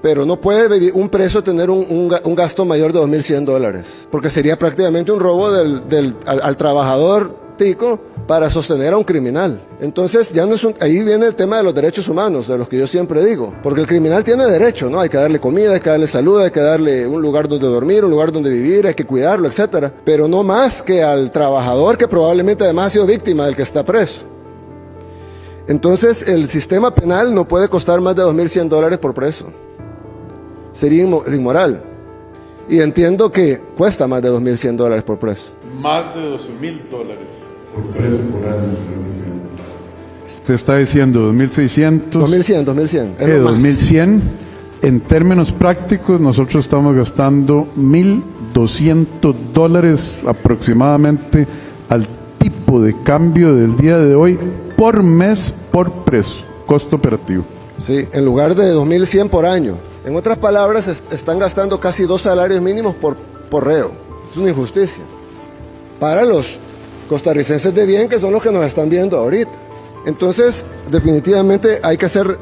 pero no puede un preso tener un gasto mayor de $2.100, porque sería prácticamente un robo al trabajador tico para sostener a un criminal. Entonces ya no es ahí viene el tema de los derechos humanos, de los que yo siempre digo, porque el criminal tiene derecho, ¿no? Hay que darle comida, hay que darle salud, hay que darle un lugar donde dormir, un lugar donde vivir, hay que cuidarlo, etcétera, pero no más que al trabajador que probablemente además ha sido víctima del que está preso. Entonces el sistema penal no puede costar más de $2.100 por preso. Sería inmoral. Y entiendo que cuesta más de $2.100 por preso. Más de $12.000 por preso por año. Usted está diciendo 2.600. 2.100. 2.100. En términos prácticos, nosotros estamos gastando $1.200 aproximadamente al tipo de cambio del día de hoy por mes por preso, costo operativo. Sí, en lugar de 2.100 por año. En otras palabras, están gastando casi 2 salarios mínimos por reo. Es una injusticia para los costarricenses de bien, que son los que nos están viendo ahorita. Entonces, definitivamente hay que hacer,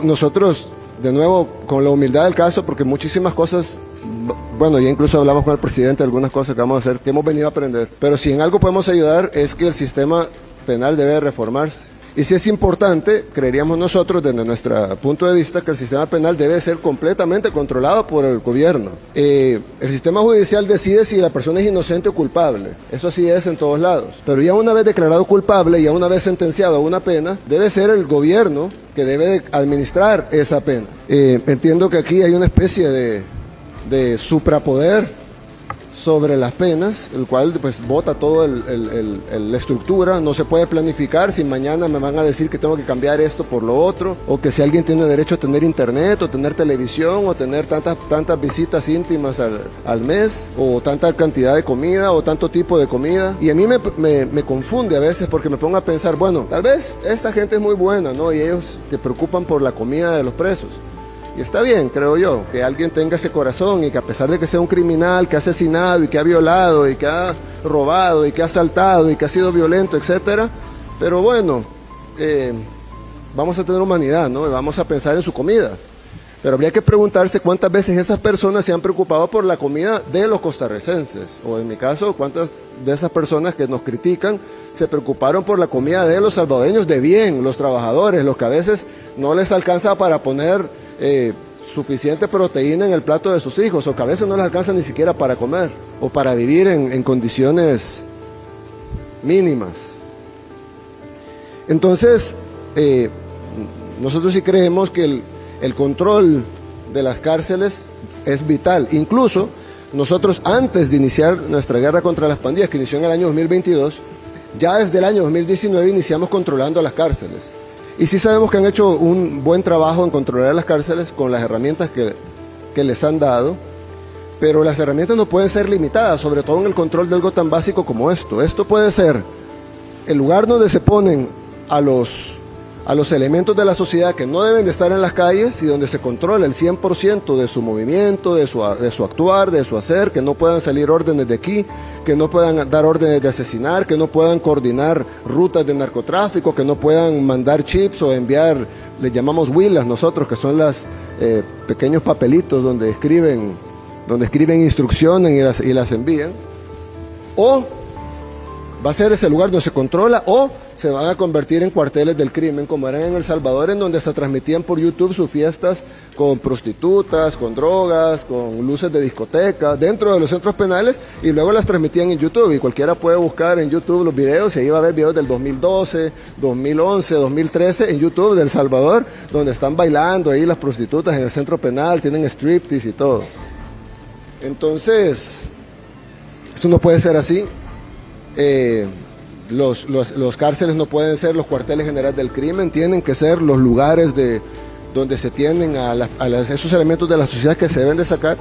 nosotros, de nuevo, con la humildad del caso, porque muchísimas cosas, bueno, ya incluso hablamos con el presidente de algunas cosas que vamos a hacer, que hemos venido a aprender. Pero si en algo podemos ayudar es que el sistema penal debe reformarse. Y si es importante, creeríamos nosotros, desde nuestro punto de vista, que el sistema penal debe ser completamente controlado por el gobierno. El sistema judicial decide si la persona es inocente o culpable. Eso así es en todos lados. Pero ya una vez declarado culpable, ya una vez sentenciado a una pena, debe ser el gobierno que debe administrar esa pena. Entiendo que aquí hay una especie de suprapoder sobre las penas, el cual pues bota toda la estructura. No se puede planificar si mañana me van a decir que tengo que cambiar esto por lo otro, o que si alguien tiene derecho a tener internet, o tener televisión, o tener tantas visitas íntimas al mes, o tanta cantidad de comida, o tanto tipo de comida. Y a mí me confunde a veces, porque me pongo a pensar, bueno, tal vez esta gente es muy buena, ¿no? Y ellos se preocupan por la comida de los presos. Y está bien, creo yo, que alguien tenga ese corazón y que a pesar de que sea un criminal que ha asesinado y que ha violado y que ha robado y que ha asaltado y que ha sido violento, etcétera, pero bueno, vamos a tener humanidad, ¿no? Y vamos a pensar en su comida. Pero habría que preguntarse cuántas veces esas personas se han preocupado por la comida de los costarricenses, o en mi caso, cuántas de esas personas que nos critican se preocuparon por la comida de los salvadoreños de bien, los trabajadores, los que a veces no les alcanza para poner suficiente proteína en el plato de sus hijos, o que a veces no les alcanza ni siquiera para comer, o para vivir en condiciones mínimas. Entonces, nosotros sí creemos que el control de las cárceles es vital. Incluso nosotros, antes de iniciar nuestra guerra contra las pandillas, que inició en el año 2022, ya desde el año 2019 iniciamos controlando las cárceles. Y sí sabemos que han hecho un buen trabajo en controlar las cárceles con las herramientas que les han dado, pero las herramientas no pueden ser limitadas, sobre todo en el control de algo tan básico como esto. Esto puede ser el lugar donde se ponen a los elementos de la sociedad que no deben de estar en las calles, y donde se controla el 100% de su movimiento, de su actuar, de su hacer, que no puedan salir órdenes de aquí, que no puedan dar órdenes de asesinar, que no puedan coordinar rutas de narcotráfico, que no puedan mandar chips o enviar, le llamamos huilas nosotros, que son los pequeños papelitos donde escriben instrucciones y las envían. O va a ser ese lugar donde se controla, o se van a convertir en cuarteles del crimen, como eran en El Salvador, en donde se transmitían por YouTube sus fiestas con prostitutas, con drogas, con luces de discoteca, dentro de los centros penales, y luego las transmitían en YouTube, y cualquiera puede buscar en YouTube los videos, y ahí va a haber videos del 2012, 2011, 2013, en YouTube de El Salvador, donde están bailando ahí las prostitutas en el centro penal, tienen striptease y todo. Entonces, eso no puede ser así. Los cárceles no pueden ser los cuarteles generales del crimen, tienen que ser los lugares donde se tienden esos elementos de la sociedad que se deben de sacar.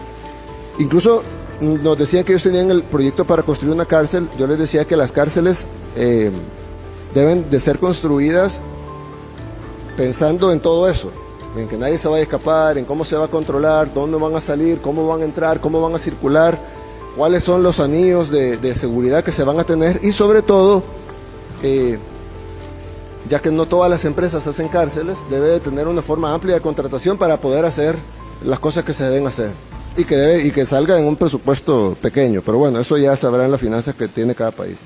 Incluso nos decían que ellos tenían el proyecto para construir una cárcel. Yo les decía que las cárceles deben de ser construidas pensando en todo eso, en que nadie se vaya a escapar, en cómo se va a controlar, dónde van a salir, cómo van a entrar, cómo van a circular, cuáles son los anillos de seguridad que se van a tener, y sobre todo, ya que no todas las empresas hacen cárceles, debe de tener una forma amplia de contratación para poder hacer las cosas que se deben hacer y que salga en un presupuesto pequeño, pero bueno, eso ya sabrán las finanzas que tiene cada país.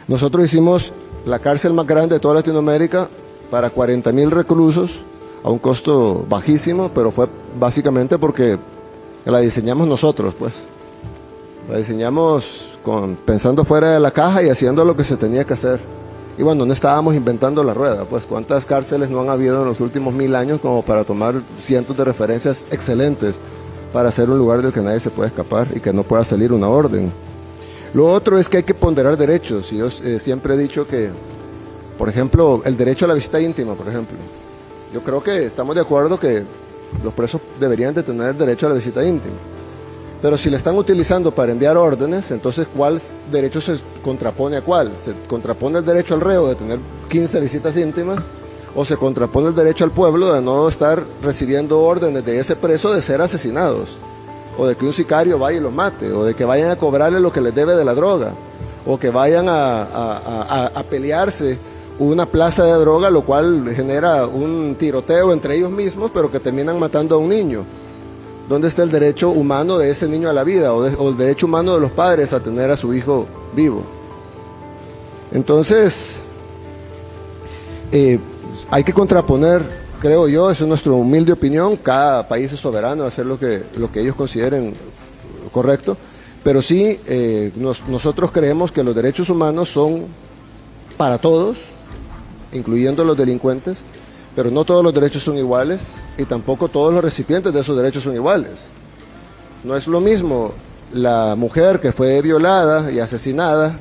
Nosotros hicimos la cárcel más grande de toda Latinoamérica para 40,000 reclusos a un costo bajísimo, pero fue básicamente porque la diseñamos nosotros, pues. La diseñamos pensando fuera de la caja y haciendo lo que se tenía que hacer. Y bueno, no estábamos inventando la rueda, pues cuántas cárceles no han habido en los últimos 1000 años como para tomar cientos de referencias excelentes para hacer un lugar del que nadie se puede escapar y que no pueda salir una orden. Lo otro es que hay que ponderar derechos. Y yo siempre he dicho que, por ejemplo, el derecho a la visita íntima, por ejemplo. Yo creo que estamos de acuerdo que los presos deberían de tener derecho a la visita íntima. Pero si le están utilizando para enviar órdenes, entonces ¿cuál derecho se contrapone a cuál? ¿Se contrapone el derecho al reo de tener 15 visitas íntimas? ¿O se contrapone el derecho al pueblo de no estar recibiendo órdenes de ese preso de ser asesinados? O de que un sicario vaya y los mate, o de que vayan a cobrarle lo que les debe de la droga, o que vayan a pelearse una plaza de droga, lo cual genera un tiroteo entre ellos mismos, pero que terminan matando a un niño. ¿Dónde está el derecho humano de ese niño a la vida, o el derecho humano de los padres a tener a su hijo vivo? Entonces, hay que contraponer, creo yo, es nuestra humilde opinión, cada país es soberano de hacer lo que ellos consideren correcto, pero sí, nosotros creemos que los derechos humanos son para todos, incluyendo los delincuentes, pero no todos los derechos son iguales y tampoco todos los recipientes de esos derechos son iguales. No es lo mismo la mujer que fue violada y asesinada,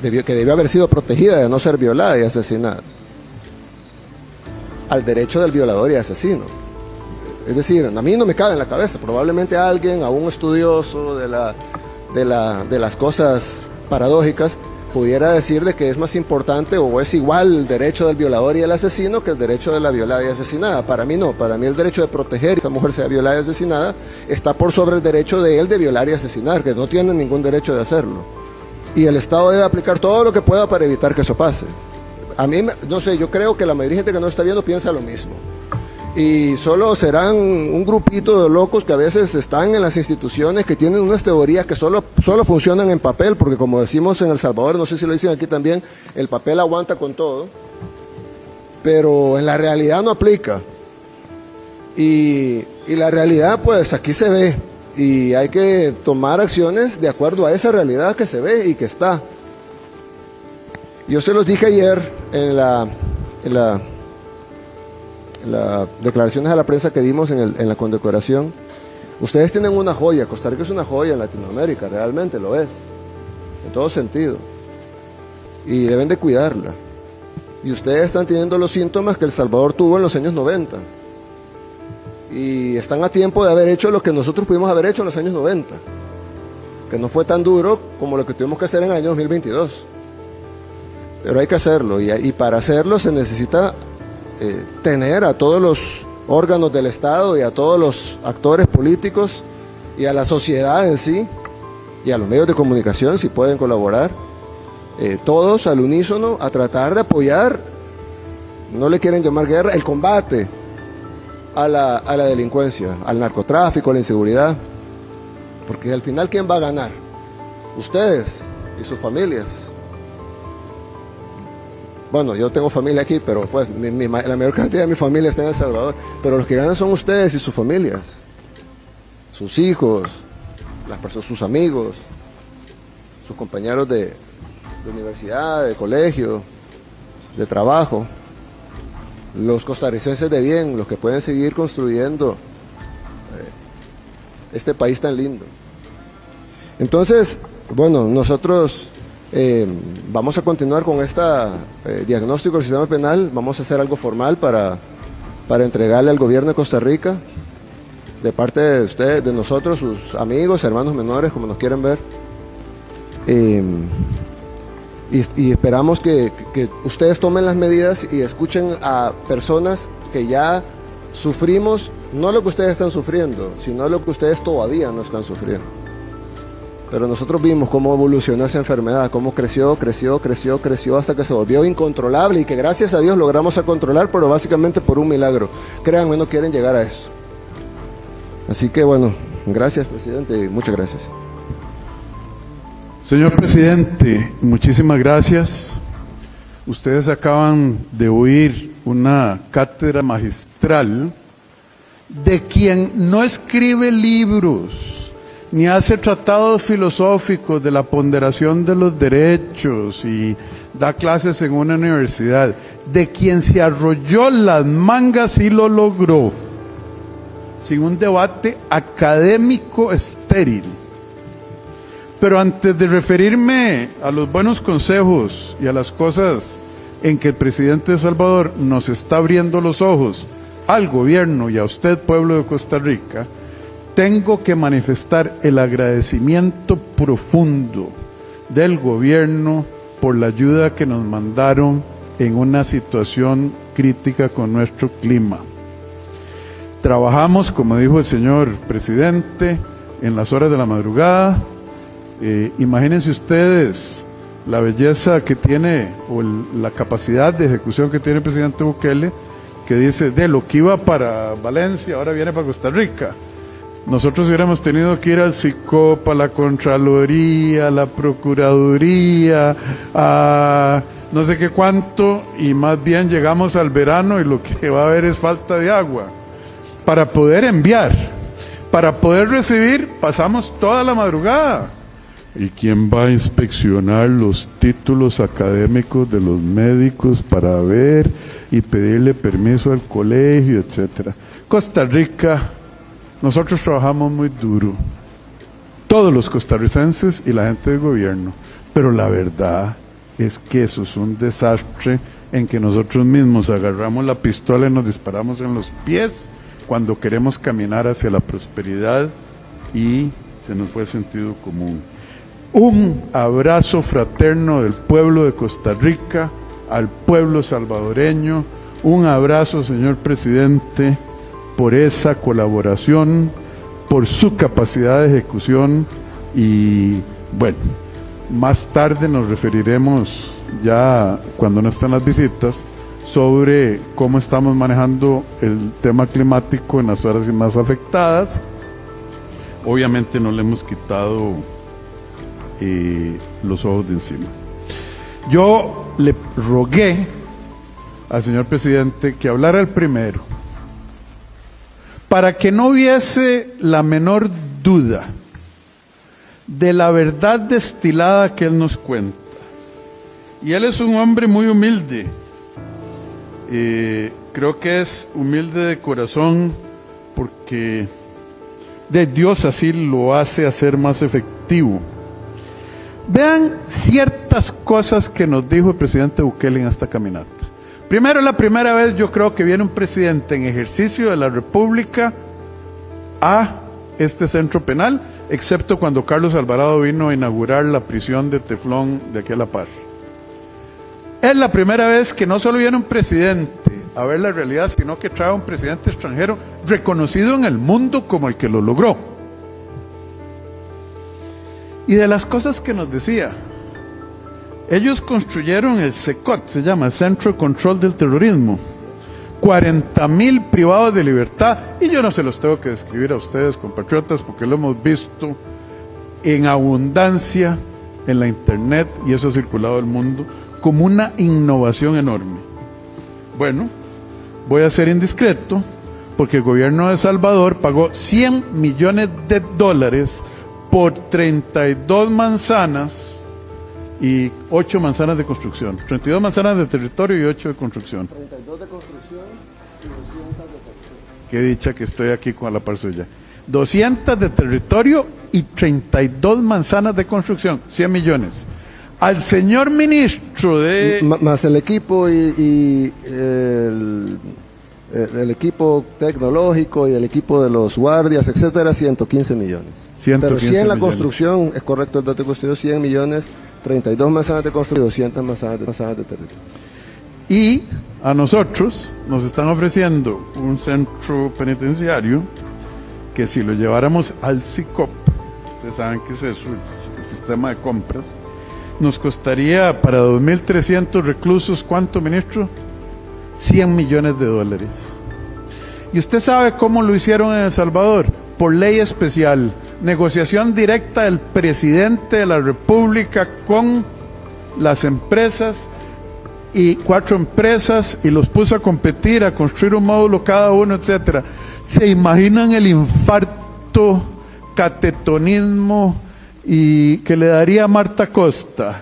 que debió haber sido protegida de no ser violada y asesinada, al derecho del violador y asesino. Es decir, a mí no me cabe en la cabeza, probablemente a alguien, a un estudioso de las cosas paradójicas, pudiera decir de que es más importante o es igual el derecho del violador y el asesino que el derecho de la violada y asesinada. Para mí no, para mí el derecho de proteger que esa mujer sea violada y asesinada está por sobre el derecho de él de violar y asesinar, que no tiene ningún derecho de hacerlo. Y el Estado debe aplicar todo lo que pueda para evitar que eso pase. A mí, no sé, yo creo que la mayoría de gente que nos está viendo piensa lo mismo. Y solo serán un grupito de locos que a veces están en las instituciones que tienen unas teorías que solo funcionan en papel, porque como decimos en El Salvador, no sé si lo dicen aquí también, el papel aguanta con todo, pero en la realidad no aplica. Y la realidad, pues aquí se ve, y hay que tomar acciones de acuerdo a esa realidad que se ve y que está. Yo se los dije ayer en las declaraciones a la prensa que dimos en la condecoración. Ustedes tienen una joya, Costa Rica es una joya en Latinoamérica, realmente lo es, en todo sentido, y deben de cuidarla. Y ustedes están teniendo los síntomas que El Salvador tuvo en los años 90, y están a tiempo de haber hecho lo que nosotros pudimos haber hecho en los años 90, que no fue tan duro como lo que tuvimos que hacer en el año 2022, pero hay que hacerlo, y para hacerlo se necesita tener a todos los órganos del Estado y a todos los actores políticos y a la sociedad en sí y a los medios de comunicación, si pueden colaborar, todos al unísono a tratar de apoyar, no le quieren llamar guerra, el combate a la delincuencia, al narcotráfico, a la inseguridad, porque al final ¿quién va a ganar? Ustedes y sus familias. Bueno, yo tengo familia aquí, pero pues la mayor cantidad de mi familia está en El Salvador. Pero los que ganan son ustedes y sus familias, sus hijos, sus amigos, sus compañeros de universidad, de colegio, de trabajo, los costarricenses de bien, los que pueden seguir construyendo este país tan lindo. Entonces, bueno, nosotros vamos a continuar con este diagnóstico del sistema penal. Vamos a hacer algo formal para entregarle al gobierno de Costa Rica, de parte de ustedes, de nosotros, sus amigos, hermanos menores, como nos quieren ver. Y esperamos que ustedes tomen las medidas y escuchen a personas que ya sufrimos, no lo que ustedes están sufriendo, sino lo que ustedes todavía no están sufriendo. pero nosotros vimos cómo evolucionó esa enfermedad, cómo creció hasta que se volvió incontrolable y que gracias a Dios logramos a controlar, pero básicamente por un milagro. Créanme, no quieren llegar a eso. Así que bueno, gracias, presidente, y muchas gracias. Señor presidente, muchísimas gracias. Ustedes acaban de oír una cátedra magistral de quien no escribe libros ni hace tratados filosóficos de la ponderación de los derechos y da clases en una universidad, de quien se arrolló las mangas y lo logró, sin un debate académico estéril. Pero antes de referirme a los buenos consejos y a las cosas en que el presidente de Salvador nos está abriendo los ojos al gobierno y a usted, pueblo de Costa Rica, tengo que manifestar el agradecimiento profundo del gobierno por la ayuda que nos mandaron en una situación crítica con nuestro clima. Trabajamos, como dijo el señor presidente, en las horas de la madrugada. Imagínense ustedes la belleza que tiene o la capacidad de ejecución que tiene el presidente Bukele, que dice, de lo que iba para Valencia, ahora viene para Costa Rica. Nosotros hubiéramos tenido que ir al SICOP, a la Contraloría, a la Procuraduría, a no sé qué cuánto, y más bien llegamos al verano y lo que va a haber es falta de agua. Para poder enviar, para poder recibir, pasamos toda la madrugada. ¿Y quién va a inspeccionar los títulos académicos de los médicos para ver y pedirle permiso al colegio, etcétera? Costa Rica, nosotros trabajamos muy duro, todos los costarricenses y la gente del gobierno, pero la verdad es que eso es un desastre en que nosotros mismos agarramos la pistola y nos disparamos en los pies cuando queremos caminar hacia la prosperidad y se nos fue el sentido común. Un abrazo fraterno del pueblo de Costa Rica al pueblo salvadoreño, un abrazo, señor presidente, por esa colaboración, por su capacidad de ejecución y bueno, más tarde nos referiremos ya cuando no estén las visitas sobre cómo estamos manejando el tema climático en las horas más afectadas. Obviamente no le hemos quitado los ojos de encima. Yo le rogué al señor presidente que hablara el primero, para que no hubiese la menor duda de la verdad destilada que él nos cuenta. Y él es un hombre muy humilde, creo que es humilde de corazón porque de Dios así lo hace hacer más efectivo. Vean ciertas cosas que nos dijo el presidente Bukele en esta caminata. Primero, es la primera vez yo creo que viene un presidente en ejercicio de la República a este centro penal, excepto cuando Carlos Alvarado vino a inaugurar la prisión de Teflón de aquí a la par. Es la primera vez que no solo viene un presidente a ver la realidad, sino que trae a un presidente extranjero reconocido en el mundo como el que lo logró. Y de las cosas que nos decía, ellos construyeron el CECOT, se llama el Centro de Control del Terrorismo, 40,000 privados de libertad, y yo no se los tengo que describir a ustedes, compatriotas, porque lo hemos visto en abundancia en la internet, y eso ha circulado el mundo, como una innovación enorme. Bueno, voy a ser indiscreto, porque el gobierno de El Salvador pagó $100 millones por 32 manzanas y 8 manzanas de construcción. 32 manzanas de territorio y 8 de construcción. 32 de construcción y 200 de territorio. Qué dicha que estoy aquí con la par suya. 200 de territorio y 32 manzanas de construcción, 100 millones. Al señor ministro de... Más el equipo y el equipo tecnológico y el equipo de los guardias, etcétera, 115 millones. 115 Pero 100 la millones. Construcción, es correcto el dato que usted dio, 100 millones, 32 manzanas de construcción y 200 manzanas de territorio. Y a nosotros nos están ofreciendo un centro penitenciario que si lo lleváramos al SICOP ustedes saben qué es eso, el sistema de compras, nos costaría para 2.300 reclusos, ¿cuánto, ministro? $100 millones. ¿Y usted sabe cómo lo hicieron en El Salvador? Por ley especial, negociación directa del presidente de la República con las empresas, y 4 empresas, y los puso a competir, a construir un módulo cada uno, etcétera. ¿Se imaginan el infarto, catetonismo y que le daría a Marta Costa?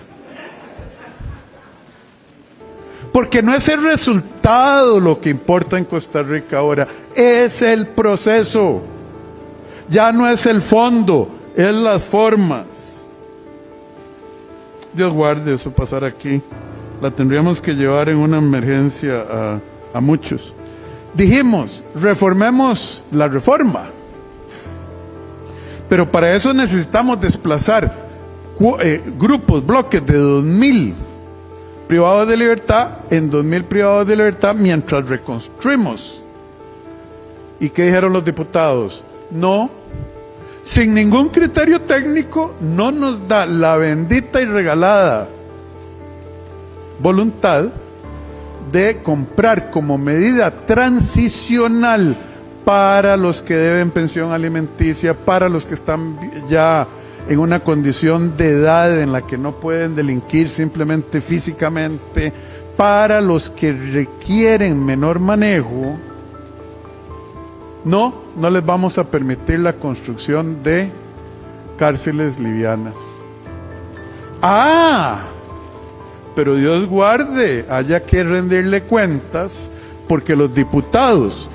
Porque no es el resultado lo que importa en Costa Rica ahora, es el proceso. Ya no es el fondo, es las formas. Dios guarde eso pasar aquí. La tendríamos que llevar en una emergencia a muchos. Dijimos, reformemos la reforma. Pero para eso necesitamos desplazar grupos, bloques de 2.000 privados de libertad en 2.000 privados de libertad mientras reconstruimos. ¿Y qué dijeron los diputados? No, sin ningún criterio técnico, no nos da la bendita y regalada voluntad de comprar como medida transicional para los que deben pensión alimenticia, para los que están ya en una condición de edad en la que no pueden delinquir simplemente físicamente, para los que requieren menor manejo. No les vamos a permitir la construcción de cárceles livianas. Pero Dios guarde, haya que rendirle cuentas, porque los diputados,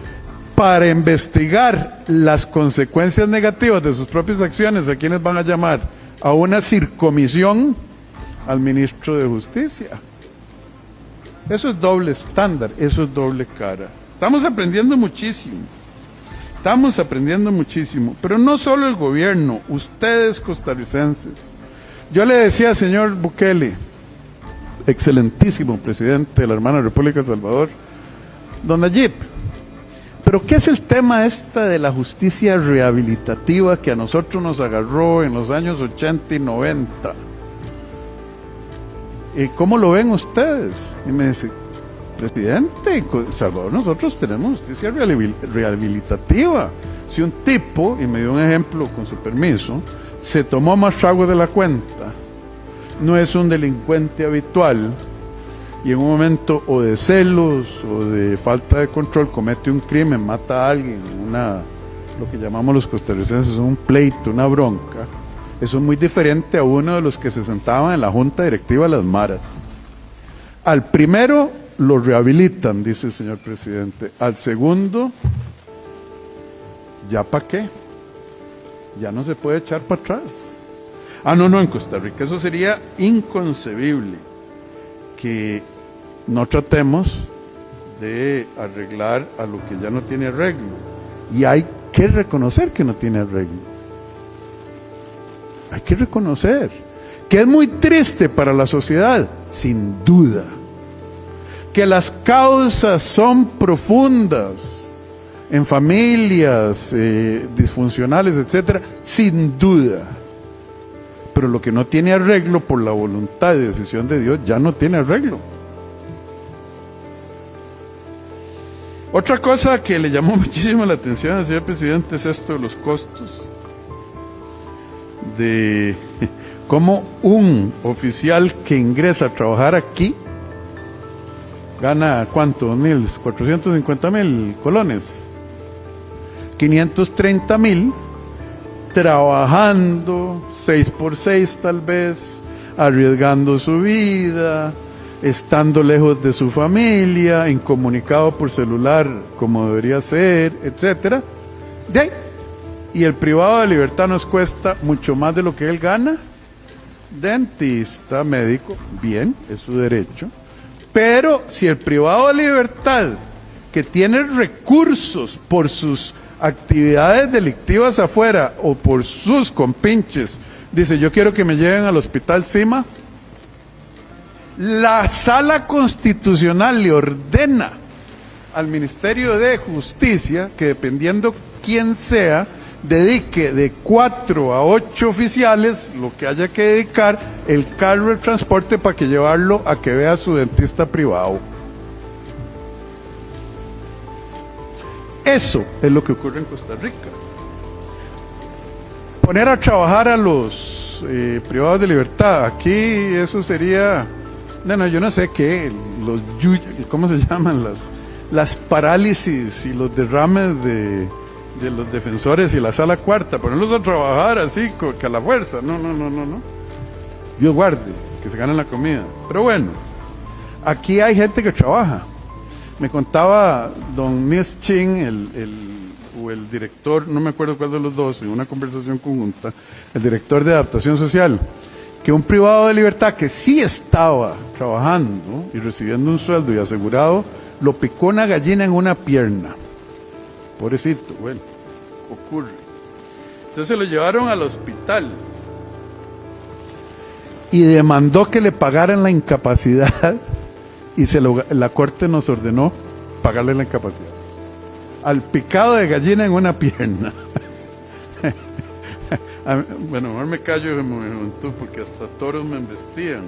para investigar las consecuencias negativas de sus propias acciones, ¿a quiénes van a llamar? A una circomisión al ministro de Justicia. Eso es doble estándar, eso es doble cara. Estamos aprendiendo muchísimo, pero no solo el gobierno, ustedes costarricenses. Yo le decía al señor Bukele, excelentísimo presidente de la hermana República de El Salvador, don Nayib, pero ¿qué es el tema de la justicia rehabilitativa que a nosotros nos agarró en los años 80 y 90? ¿Cómo lo ven ustedes? Y me dice, presidente, en El Salvador nosotros tenemos justicia rehabilitativa. Si un tipo, y me dio un ejemplo con su permiso, se tomó más trago de la cuenta, no es un delincuente habitual, y en un momento o de celos o de falta de control comete un crimen, mata a alguien, lo que llamamos los costarricenses un pleito, una bronca, eso es muy diferente a uno de los que se sentaban en la junta directiva de las maras. Al primero lo rehabilitan, dice el señor presidente. Al segundo, ¿ya para qué? Ya no se puede echar para atrás. No, en Costa Rica eso sería inconcebible, que no tratemos de arreglar a lo que ya no tiene arreglo. Y hay que reconocer que no tiene arreglo. Hay que reconocer que es muy triste para la sociedad, sin duda. Que las causas son profundas en familias disfuncionales, etcétera, sin duda. Pero lo que no tiene arreglo por la voluntad y decisión de Dios ya no tiene arreglo. Otra cosa que le llamó muchísimo la atención al señor presidente es esto de los costos. De cómo un oficial que ingresa a trabajar aquí gana, ¿cuánto? 450,000 colones. 530,000 trabajando 6x6 tal vez, arriesgando su vida, estando lejos de su familia, incomunicado por celular como debería ser, etcétera. De ahí. Y el privado de libertad nos cuesta mucho más de lo que él gana. Dentista, médico, bien, es su derecho. Pero si el privado de libertad, que tiene recursos por sus actividades delictivas afuera o por sus compinches, dice, yo quiero que me lleven al hospital Cima, la Sala Constitucional le ordena al Ministerio de Justicia que, dependiendo quién sea, dedique de 4 a 8 oficiales, lo que haya que dedicar, el carro de transporte para que llevarlo a que vea a su dentista privado. Eso es lo que ocurre en Costa Rica. Poner a trabajar a los privados de libertad, aquí eso sería, bueno, yo no sé qué, ¿cómo se llaman? Las parálisis y los derrames de los defensores y la sala cuarta, ponerlos a trabajar así, que a la fuerza, no. Dios guarde, que se ganen la comida. Pero bueno, aquí hay gente que trabaja. Me contaba don Nils Ching, el director, no me acuerdo cuál de los dos, en una conversación conjunta, el director de adaptación social, que un privado de libertad que sí estaba trabajando y recibiendo un sueldo y asegurado, lo picó una gallina en una pierna. Pobrecito, bueno, ocurre. Entonces se lo llevaron al hospital y demandó que le pagaran la incapacidad y la corte nos ordenó pagarle la incapacidad. Al picado de gallina en una pierna. Bueno, mejor me callo de mi juventud porque hasta toros me embestían.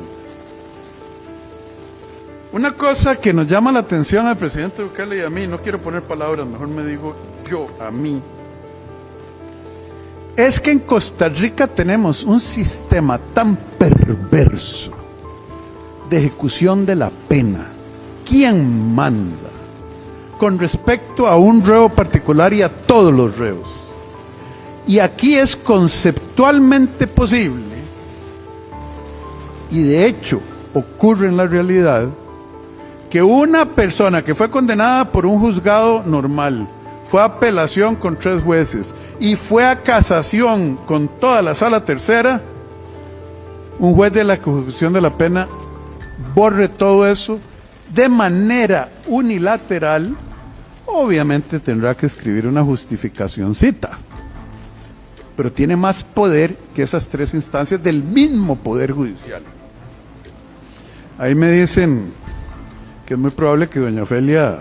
Una cosa que nos llama la atención al presidente Bukele y a mí, no quiero poner palabras, mejor me digo yo, a mí, es que en Costa Rica tenemos un sistema tan perverso de ejecución de la pena. ¿Quién manda? Con respecto a un reo particular y a todos los reos. Y aquí es conceptualmente posible, y de hecho ocurre en la realidad, que una persona que fue condenada por un juzgado normal, fue a apelación con 3 jueces y fue a casación con toda la sala tercera, un juez de la ejecución de la pena borre todo eso de manera unilateral. Obviamente tendrá que escribir una justificacioncita, pero tiene más poder que esas 3 instancias del mismo Poder Judicial. Ahí me dicen que es muy probable que doña Ofelia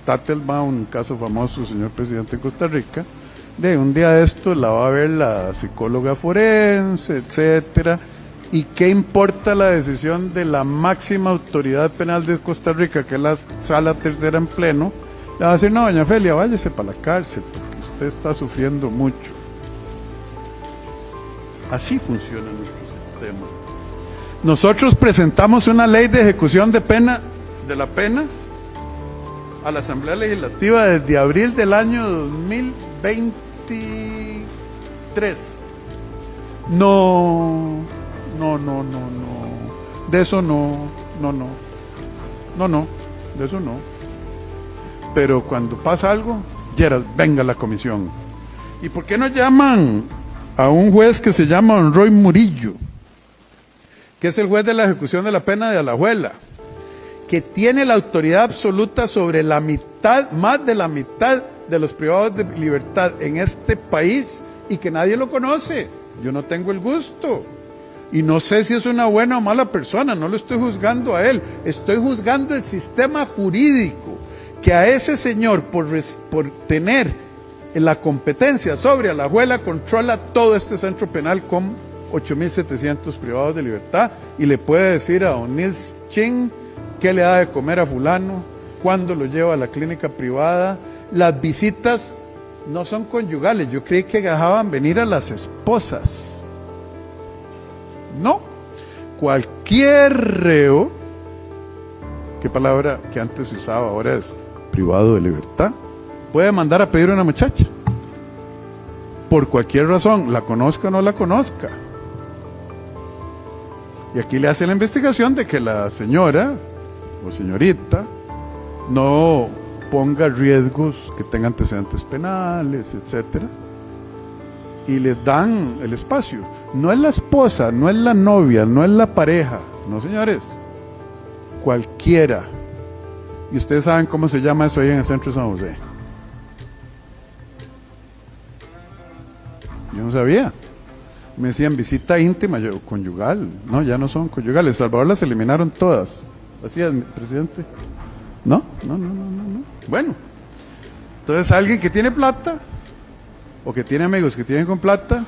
Tattelbaum, un caso famoso, señor presidente de Costa Rica, de un día de esto la va a ver la psicóloga forense, etcétera. ¿Y qué importa la decisión de la máxima autoridad penal de Costa Rica, que es la sala tercera en pleno? Le va a decir, no, doña Ofelia, váyase para la cárcel, porque usted está sufriendo mucho. Así funciona nuestro sistema. Nosotros presentamos una ley de ejecución de la pena a la Asamblea Legislativa desde abril del año 2023. No, de eso no, de eso no. Pero cuando pasa algo, Gerald, venga a la comisión. ¿Y por qué no llaman a un juez que se llama don Roy Murillo, que es el juez de la ejecución de la pena de Alajuela, que tiene la autoridad absoluta sobre la mitad, más de la mitad de los privados de libertad en este país y que nadie lo conoce? Yo no tengo el gusto y no sé si es una buena o mala persona, no lo estoy juzgando a él, estoy juzgando el sistema jurídico que a ese señor por tener la competencia sobre Alajuela controla todo este centro penal con 8.700 privados de libertad y le puede decir a don Nils Ching qué le da de comer a fulano, cuándo lo lleva a la clínica privada. Las visitas no son conyugales, yo creí que dejaban venir a las esposas. No, cualquier reo, qué palabra que antes se usaba, ahora es privado de libertad, puede mandar a pedir a una muchacha, por cualquier razón, la conozca o no la conozca. Y aquí le hace la investigación de que la señora o señorita no ponga riesgos, que tenga antecedentes penales, etcétera, y le dan el espacio. No es la esposa, no es la novia, no es la pareja, no, señores, cualquiera. Y ustedes saben cómo se llama eso ahí en el centro de San José. Yo no sabía. Me decían visita íntima, yo, conyugal. No, ya no son conyugales. Salvador las eliminaron todas. ¿Así es, presidente? No. Bueno, entonces alguien que tiene plata o que tiene amigos que tienen con plata,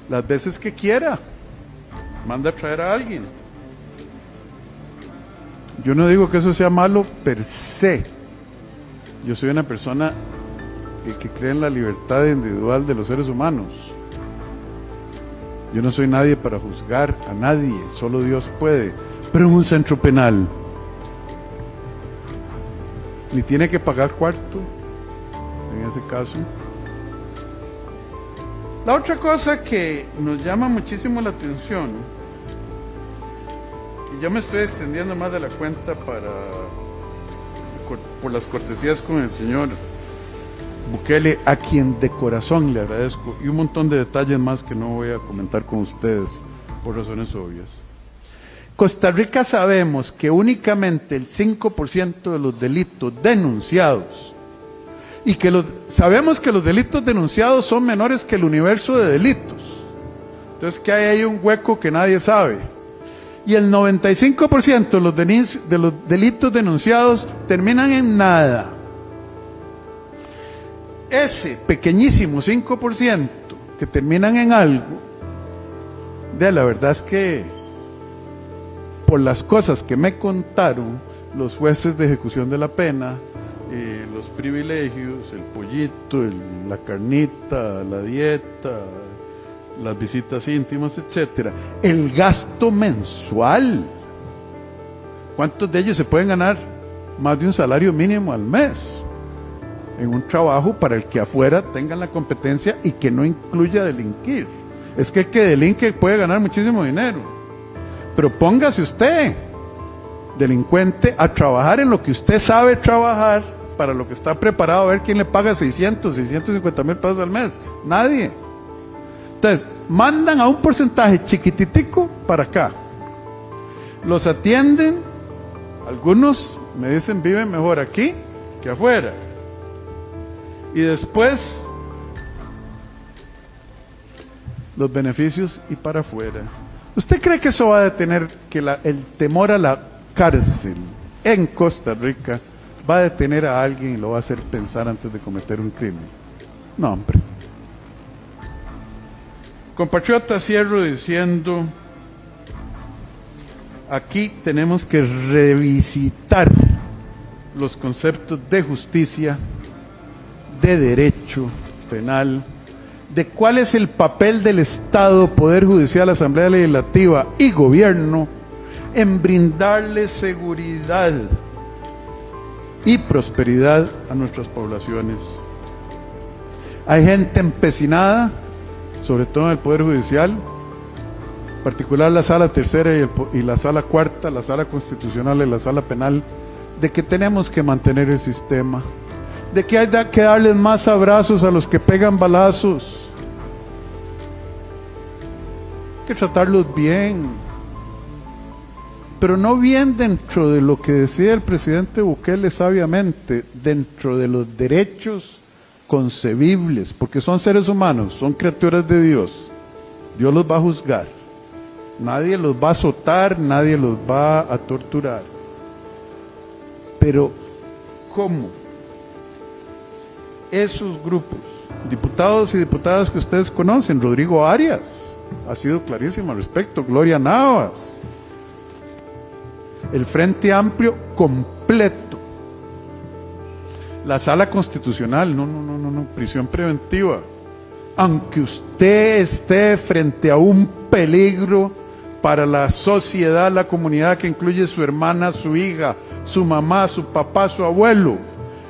las veces que quiera, manda a traer a alguien. Yo no digo que eso sea malo per se. Yo soy una persona que cree en la libertad individual de los seres humanos. Yo no soy nadie para juzgar a nadie, solo Dios puede. Pero en un centro penal, ni tiene que pagar cuarto, en ese caso. La otra cosa que nos llama muchísimo la atención, y yo me estoy extendiendo más de la cuenta por las cortesías con el señor Bukele, a quien de corazón le agradezco, y un montón de detalles más que no voy a comentar con ustedes por razones obvias. Costa Rica sabemos que únicamente el 5% de los delitos denunciados, y que sabemos que los delitos denunciados son menores que el universo de delitos. Entonces, que hay ahí un hueco que nadie sabe. Y el 95% de los delitos denunciados terminan en nada. Ese pequeñísimo 5% que terminan en algo, la verdad es que por las cosas que me contaron los jueces de ejecución de la pena, los privilegios, el pollito, la carnita, la dieta, las visitas íntimas, etcétera, el gasto mensual, ¿cuántos de ellos se pueden ganar más de un salario mínimo al mes en un trabajo para el que afuera tengan la competencia y que no incluya delinquir? Es que el que delinque puede ganar muchísimo dinero, pero póngase usted, delincuente, a trabajar en lo que usted sabe trabajar, para lo que está preparado, a ver quién le paga 650 mil pesos al mes. Nadie. Entonces, mandan a un porcentaje chiquititico para acá. Los atienden, algunos me dicen viven mejor aquí que afuera. Y después, los beneficios y para afuera. ¿Usted cree que eso va a detener que el temor a la cárcel en Costa Rica va a detener a alguien y lo va a hacer pensar antes de cometer un crimen? No, hombre. Compatriota, cierro diciendo, aquí tenemos que revisitar los conceptos de justicia, de derecho penal, de cuál es el papel del Estado, Poder Judicial, Asamblea Legislativa y Gobierno en brindarle seguridad y prosperidad a nuestras poblaciones. Hay gente empecinada, sobre todo en el Poder Judicial, en particular la Sala Tercera y la Sala Cuarta, la Sala Constitucional y la Sala Penal, de que tenemos que mantener el sistema, de que hay que darles más abrazos a los que pegan balazos, hay que tratarlos bien, pero no bien dentro de lo que decía el presidente Bukele sabiamente, dentro de los derechos concebibles, porque son seres humanos, son criaturas de Dios. Dios los va a juzgar, nadie los va a azotar, nadie los va a torturar. Pero ¿cómo esos grupos, diputados y diputadas que ustedes conocen, Rodrigo Arias ha sido clarísimo al respecto, Gloria Navas, el Frente Amplio completo, la Sala Constitucional, no, prisión preventiva, aunque usted esté frente a un peligro para la sociedad, la comunidad que incluye su hermana, su hija, su mamá, su papá, su abuelo,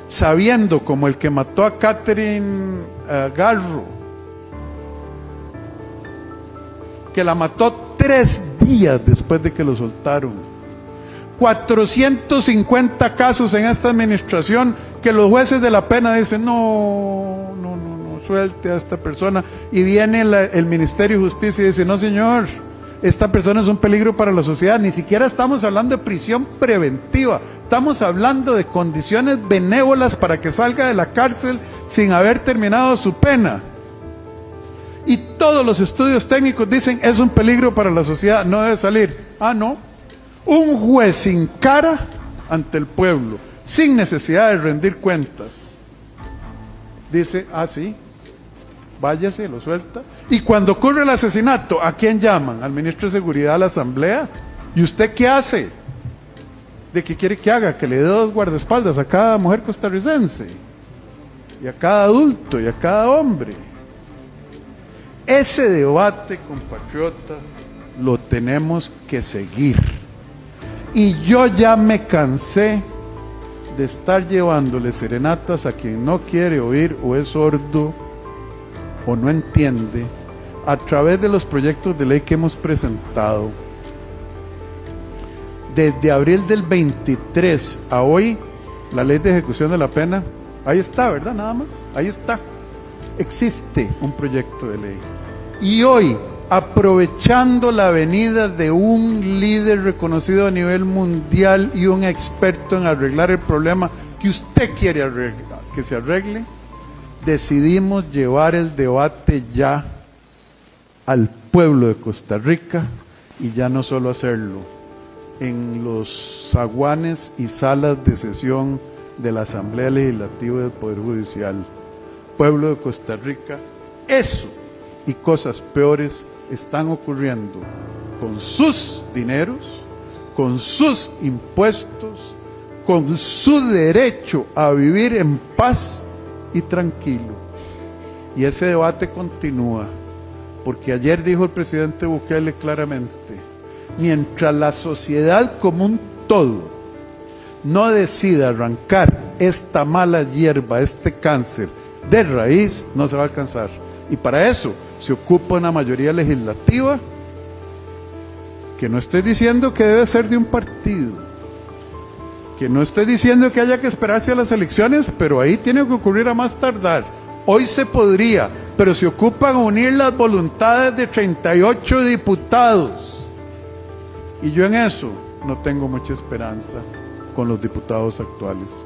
sabiendo como el que mató a Catherine Garro, que la mató 3 días después de que lo soltaron. 450 casos en esta administración que los jueces de la pena dicen no, suelte a esta persona, y viene el Ministerio de Justicia y dice no señor, esta persona es un peligro para la sociedad. Ni siquiera estamos hablando de prisión preventiva, estamos hablando de condiciones benévolas para que salga de la cárcel sin haber terminado su pena. Y todos los estudios técnicos dicen es un peligro para la sociedad, no debe salir. Ah, no. Un juez sin cara ante el pueblo, sin necesidad de rendir cuentas, dice, sí, váyase, lo suelta. Y cuando ocurre el asesinato, ¿a quién llaman? Al ministro de Seguridad, a la Asamblea. ¿Y usted qué hace? ¿De qué quiere que haga? Que le dé 2 guardaespaldas a cada mujer costarricense, y a cada adulto, y a cada hombre. Ese debate, compatriotas, lo tenemos que seguir. Y yo ya me cansé de estar llevándole serenatas a quien no quiere oír o es sordo o no entiende a través de los proyectos de ley que hemos presentado. Desde abril del 23 a hoy, la ley de ejecución de la pena, ahí está, ¿verdad? Nada más, ahí está. Existe un proyecto de ley. Y hoy, aprovechando la venida de un líder reconocido a nivel mundial y un experto en arreglar el problema que usted quiere arreglar, que se arregle, decidimos llevar el debate ya al pueblo de Costa Rica, y ya no solo hacerlo en los zaguanes y salas de sesión de la Asamblea Legislativa del Poder Judicial. Pueblo de Costa Rica, eso y cosas peores están ocurriendo con sus dineros, con sus impuestos, con su derecho a vivir en paz y tranquilo. Y ese debate continúa, porque ayer dijo el presidente Bukele claramente, mientras la sociedad como un todo no decida arrancar esta mala hierba, este cáncer de raíz, no se va a alcanzar. Y para eso se ocupa una mayoría legislativa, que no estoy diciendo que debe ser de un partido, que no estoy diciendo que haya que esperarse a las elecciones, pero ahí tiene que ocurrir a más tardar. Hoy se podría, pero se ocupan unir las voluntades de 38 diputados. Y yo en eso no tengo mucha esperanza con los diputados actuales.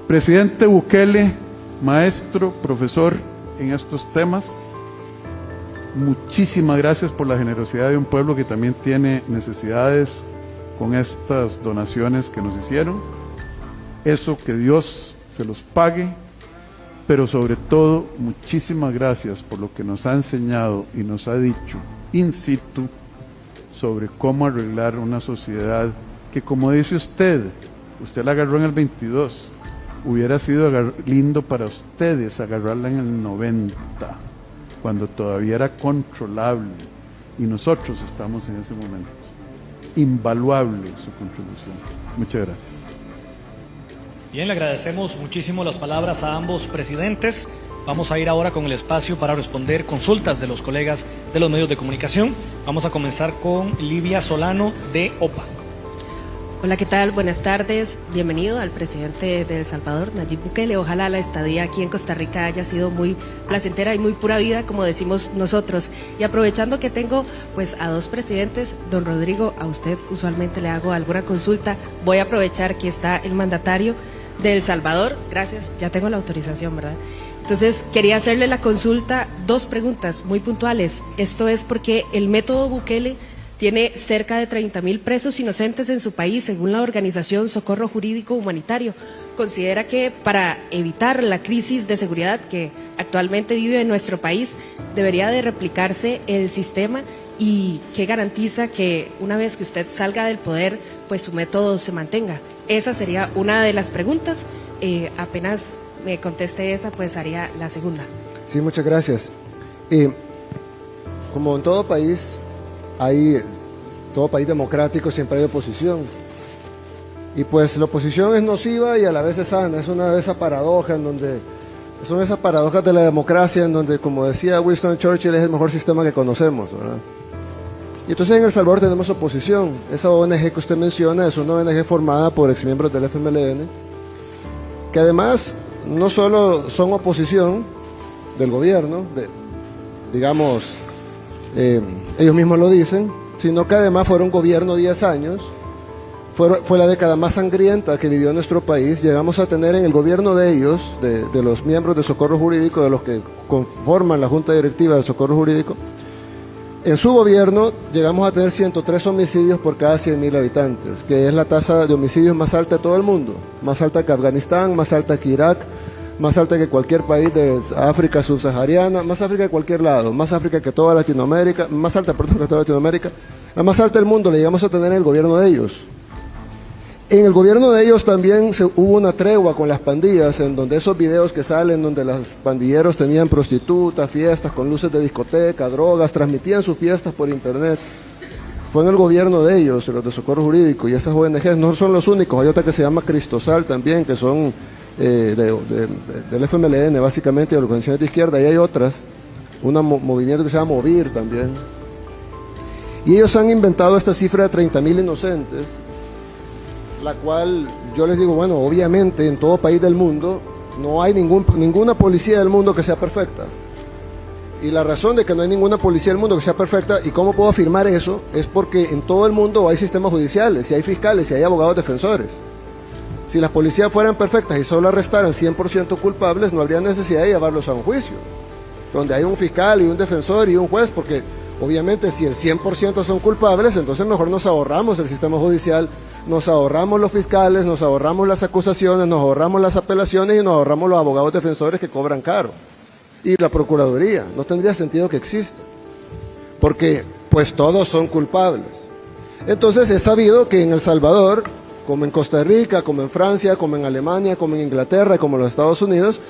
Presidente Bukele, maestro, profesor en estos temas, muchísimas gracias por la generosidad de un pueblo que también tiene necesidades con estas donaciones que nos hicieron. Eso, que Dios se los pague, pero sobre todo, muchísimas gracias por lo que nos ha enseñado y nos ha dicho in situ sobre cómo arreglar una sociedad que, como dice usted la agarró en el 22, hubiera sido lindo para ustedes agarrarla en el 90, cuando todavía era controlable, y nosotros estamos en ese momento. Invaluable su contribución. Muchas gracias. Bien, le agradecemos muchísimo las palabras a ambos presidentes. Vamos a ir ahora con el espacio para responder consultas de los colegas de los medios de comunicación. Vamos a comenzar con Livia Solano de OPA. Hola, ¿qué tal? Buenas tardes. Bienvenido al presidente de El Salvador, Nayib Bukele. Ojalá la estadía aquí en Costa Rica haya sido muy placentera y muy pura vida, como decimos nosotros. Y aprovechando que tengo pues a 2 presidentes, don Rodrigo, a usted usualmente le hago alguna consulta. Voy a aprovechar que está el mandatario de El Salvador. Gracias, ya tengo la autorización, ¿verdad? Entonces, quería hacerle la consulta, 2 preguntas muy puntuales. Esto es porque el método Bukele tiene cerca de 30,000 presos inocentes en su país, según la organización Socorro Jurídico Humanitario. Considera que para evitar la crisis de seguridad que actualmente vive en nuestro país, debería de replicarse el sistema, y qué garantiza que una vez que usted salga del poder, pues su método se mantenga. Esa sería una de las preguntas. Apenas me conteste esa, pues haría la segunda. Sí, muchas gracias. Como en todo país democrático siempre hay oposición. Y pues la oposición es nociva y a la vez es sana. Es una de esas paradojas son esas paradojas de la democracia en donde, como decía Winston Churchill, es el mejor sistema que conocemos, ¿verdad? Y entonces en El Salvador tenemos oposición. Esa ONG que usted menciona es una ONG formada por exmiembros del FMLN, que además no solo son oposición del gobierno, digamos, ellos mismos lo dicen, sino que además fueron gobierno 10 años. Fue la década más sangrienta que vivió nuestro país. Llegamos a tener en el gobierno de ellos, de los miembros de Socorro Jurídico, de los que conforman la Junta Directiva de Socorro Jurídico, en su gobierno llegamos a tener 103 homicidios por cada 100,000 habitantes, que es la tasa de homicidios más alta de todo el mundo, más alta que Afganistán, más alta que Irak, más alta que cualquier país de África subsahariana, más África que cualquier lado, más África que toda Latinoamérica, más alta, perdón, que toda Latinoamérica, la más alta del mundo, la llegamos a tener en el gobierno de ellos. En el gobierno de ellos también hubo una tregua con las pandillas, en donde esos videos que salen, donde los pandilleros tenían prostitutas, fiestas con luces de discoteca, drogas, transmitían sus fiestas por internet. Fue en el gobierno de ellos, los de Socorro Jurídico, y esas ONGs no son los únicos, hay otra que se llama Cristosal también, que son del FMLN básicamente, de organizaciones de izquierda, y hay otras, un movimiento que se llama Movir también. Y ellos han inventado esta cifra de 30.000 inocentes, la cual yo les digo, bueno, obviamente en todo país del mundo no hay ninguna policía del mundo que sea perfecta. Y la razón de que no hay ninguna policía del mundo que sea perfecta, y cómo puedo afirmar eso, es porque en todo el mundo hay sistemas judiciales, y hay fiscales, y hay abogados defensores. Si las policías fueran perfectas y solo arrestaran 100% culpables, no habría necesidad de llevarlos a un juicio, donde hay un fiscal y un defensor y un juez, porque obviamente si el 100% son culpables, entonces mejor nos ahorramos el sistema judicial, nos ahorramos los fiscales, nos ahorramos las acusaciones, nos ahorramos las apelaciones y nos ahorramos los abogados defensores que cobran caro. Y la Procuraduría, no tendría sentido que exista, porque pues todos son culpables. Entonces es sabido que en El Salvador, como en Costa Rica, como en Francia, como en Alemania, como en Inglaterra, como en los Estados Unidos,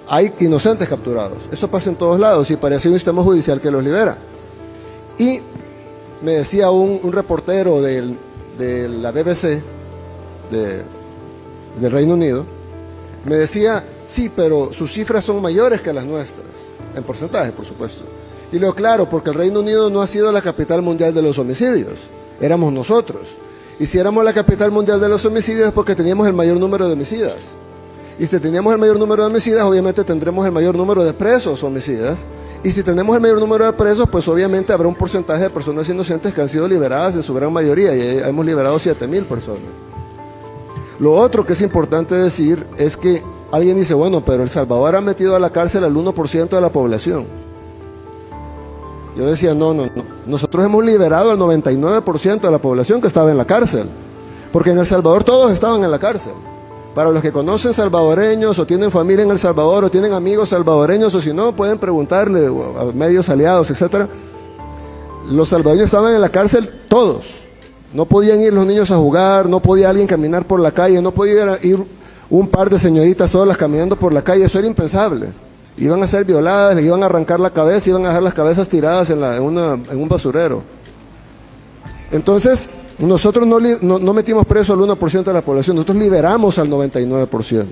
hay inocentes capturados. Eso pasa en todos lados y parece un sistema judicial que los libera. Y me decía un reportero de la BBC del Reino Unido, me decía, sí, pero sus cifras son mayores que las nuestras, en porcentaje, por supuesto. Y lo claro, porque el Reino Unido no ha sido la capital mundial de los homicidios, éramos nosotros. Y si éramos la capital mundial de los homicidios es porque teníamos el mayor número de homicidas. Y si teníamos el mayor número de homicidas, obviamente tendremos el mayor número de presos homicidas. Y si tenemos el mayor número de presos, pues obviamente habrá un porcentaje de personas inocentes que han sido liberadas en su gran mayoría. Y hemos liberado 7.000 personas. Lo otro que es importante decir es que alguien dice, bueno, pero El Salvador ha metido a la cárcel al 1% de la población. Yo decía, no. Nosotros hemos liberado al 99% de la población que estaba en la cárcel. Porque en El Salvador todos estaban en la cárcel. Para los que conocen salvadoreños o tienen familia en El Salvador o tienen amigos salvadoreños o si no, pueden preguntarle a medios aliados, etcétera. Los salvadoreños estaban en la cárcel todos. No podían ir los niños a jugar, no podía alguien caminar por la calle, no podía ir un par de señoritas solas caminando por la calle, eso era impensable. Iban a ser violadas, les iban a arrancar la cabeza, iban a dejar las cabezas tiradas en un basurero. Entonces, nosotros no metimos preso al 1% de la población, nosotros liberamos al 99%.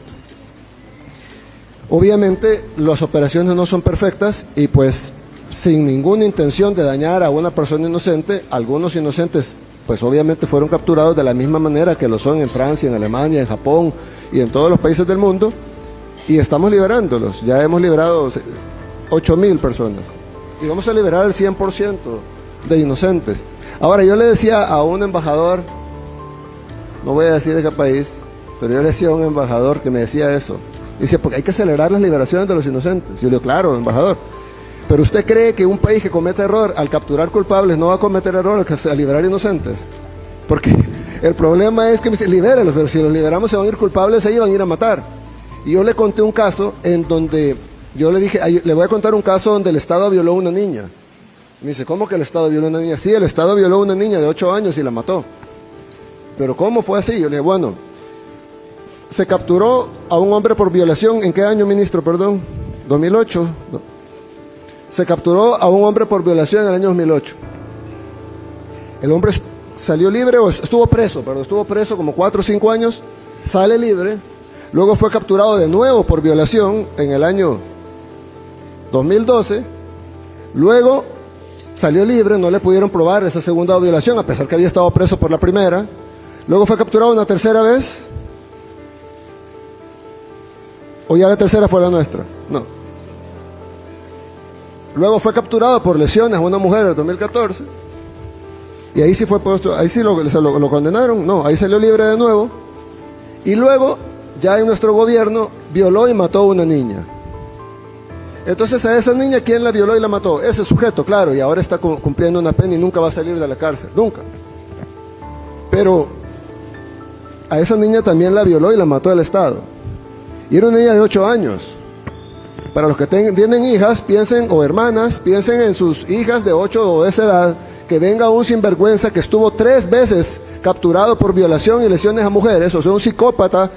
Obviamente, las operaciones no son perfectas y pues sin ninguna intención de dañar a una persona inocente, algunos inocentes pues obviamente fueron capturados de la misma manera que lo son en Francia, en Alemania, en Japón y en todos los países del mundo. Y estamos liberándolos, ya hemos liberado 8.000 personas y vamos a liberar el 100% de inocentes. Ahora yo le decía a un embajador, no voy a decir de qué país, pero yo le decía a un embajador que me decía eso, dice, porque hay que acelerar las liberaciones de los inocentes. Yo le digo, claro, embajador, pero usted cree que un país que comete error al capturar culpables no va a cometer error al liberar inocentes, porque el problema es que me dice, libéralos, pero si los liberamos se van a ir culpables, ahí van a ir a matar. Y yo le conté un caso en donde, yo le dije, le voy a contar un caso donde el Estado violó a una niña. Me dice, ¿cómo que el Estado violó a una niña? Sí, el Estado violó a una niña de 8 años y la mató. ¿Pero cómo fue así? Yo le dije, bueno, se capturó a un hombre por violación, ¿en qué año, ministro? Perdón, 2008. No. Se capturó a un hombre por violación en el año 2008. El hombre salió libre, o estuvo preso como 4 o 5 años, sale libre. Luego fue capturado de nuevo por violación en el año 2012. Luego salió libre, no le pudieron probar esa segunda violación, a pesar que había estado preso por la primera. Luego fue capturado una tercera vez. ¿O ya la tercera fue la nuestra? No. Luego fue capturado por lesiones a una mujer en 2014. Y ahí sí fue puesto, ahí sí lo condenaron. No, ahí salió libre de nuevo. Y luego, ya en nuestro gobierno, violó y mató a una niña. Entonces a esa niña, ¿quién la violó y la mató? Ese sujeto, claro, y ahora está cumpliendo una pena y nunca va a salir de la cárcel, nunca. Pero a esa niña también la violó y la mató el Estado. Y era una niña de 8 años. Para los que tienen hijas, piensen, o hermanas, piensen en sus hijas de 8 o de esa edad, que venga un sinvergüenza que estuvo 3 veces capturado por violación y lesiones a mujeres, o sea, un psicópata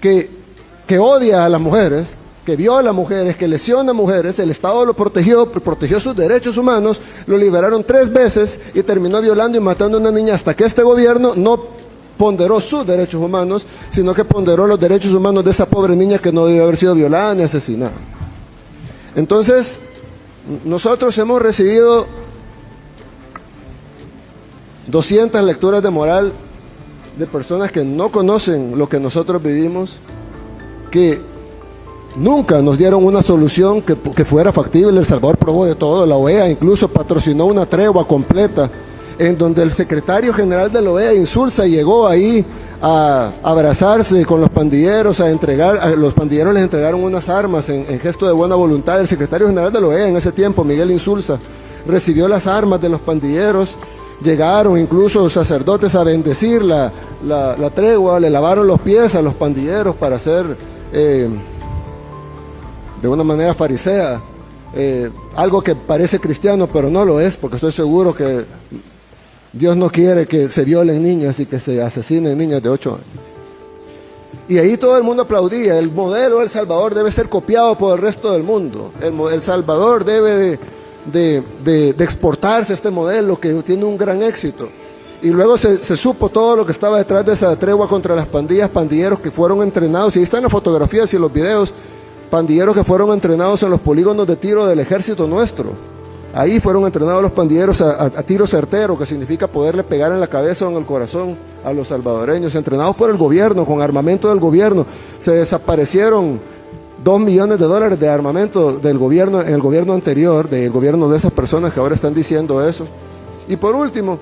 que odia a las mujeres, que viola a mujeres, que lesiona a mujeres. El Estado lo protegió sus derechos humanos, lo liberaron 3 veces y terminó violando y matando a una niña, hasta que este gobierno no ponderó sus derechos humanos, sino que ponderó los derechos humanos de esa pobre niña que no debió haber sido violada ni asesinada. Entonces, nosotros hemos recibido 200 lecturas de moral de personas que no conocen lo que nosotros vivimos, que nunca nos dieron una solución que fuera factible. El Salvador probó de todo, la OEA incluso patrocinó una tregua completa, en donde el secretario general de la OEA, Insulza, llegó ahí a abrazarse con los pandilleros, a los pandilleros les entregaron unas armas en gesto de buena voluntad. El secretario general de la OEA en ese tiempo, Miguel Insulza, recibió las armas de los pandilleros. Llegaron incluso sacerdotes a bendecir la tregua, le lavaron los pies a los pandilleros para hacer, de una manera farisea, algo que parece cristiano, pero no lo es, porque estoy seguro que Dios no quiere que se violen niñas y que se asesinen niñas de 8 años. Y ahí todo el mundo aplaudía. El modelo de El Salvador debe ser copiado por el resto del mundo. El Salvador debe de exportarse este modelo que tiene un gran éxito. Y luego se supo todo lo que estaba detrás de esa tregua contra las pandillas, pandilleros que fueron entrenados, y ahí están las fotografías y los videos, pandilleros que fueron entrenados en los polígonos de tiro del ejército nuestro. Ahí fueron entrenados los pandilleros a tiro certero, que significa poderle pegar en la cabeza o en el corazón a los salvadoreños, entrenados por el gobierno, con armamento del gobierno. Se desaparecieron $2 millones de armamento del gobierno, en el gobierno anterior, del gobierno de esas personas que ahora están diciendo eso. Y por último,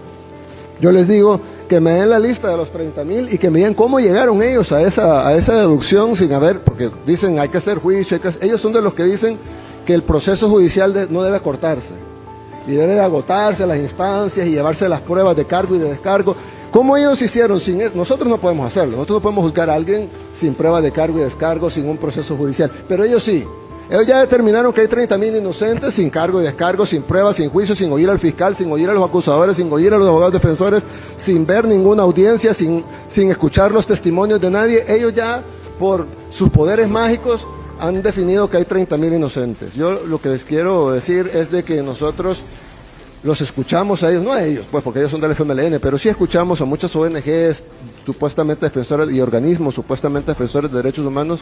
yo les digo que me den la lista de los 30,000 y que me digan cómo llegaron ellos a esa deducción sin haber, porque dicen hay que hacer juicio, ellos son de los que dicen que el proceso judicial no debe cortarse y debe de agotarse las instancias y llevarse las pruebas de cargo y de descargo. ¿Cómo ellos hicieron sin eso? Nosotros no podemos hacerlo, nosotros no podemos juzgar a alguien sin pruebas de cargo y descargo, sin un proceso judicial, pero ellos sí. Ellos ya determinaron que hay 30,000 inocentes sin cargo y descargo, sin pruebas, sin juicio, sin oír al fiscal, sin oír a los acusadores, sin oír a los abogados defensores, sin ver ninguna audiencia, sin escuchar los testimonios de nadie. Ellos ya, por sus poderes mágicos, han definido que hay 30,000 inocentes. Yo lo que les quiero decir es de que nosotros los escuchamos a ellos, no a ellos, pues porque ellos son del FMLN, pero sí escuchamos a muchas ONGs, supuestamente defensoras, y organismos supuestamente defensores de derechos humanos,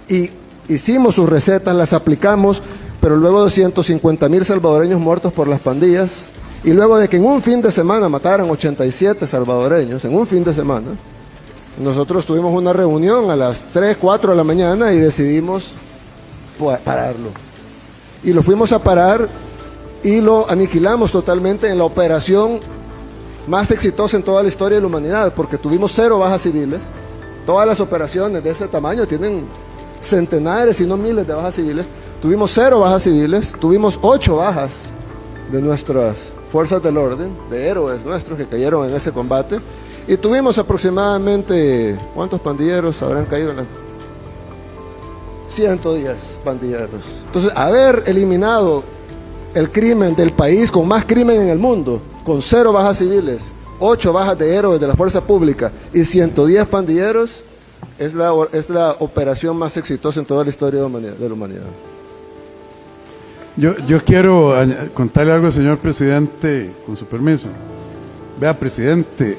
y hicimos sus recetas, las aplicamos, pero luego de 150,000 salvadoreños muertos por las pandillas, y luego de que en un fin de semana mataran 87 salvadoreños, en un fin de semana, nosotros tuvimos una reunión a las 3, 4 de la mañana y decidimos pararlo. Y lo fuimos a parar y lo aniquilamos totalmente en la operación más exitosa en toda la historia de la humanidad, porque tuvimos 0 bajas civiles. Todas las operaciones de ese tamaño tienen centenares, si no miles de bajas civiles. Tuvimos 0 bajas civiles, tuvimos 8 bajas de nuestras fuerzas del orden, de héroes nuestros que cayeron en ese combate. Y tuvimos aproximadamente, ¿cuántos pandilleros habrán caído en la? 110 pandilleros. Entonces, haber eliminado el crimen del país con más crimen en el mundo, con 0 bajas civiles, 8 bajas de héroes de la fuerza pública y 110 pandilleros, es la operación más exitosa en toda la historia de la humanidad. Yo quiero contarle algo, señor presidente, con su permiso. Vea, presidente,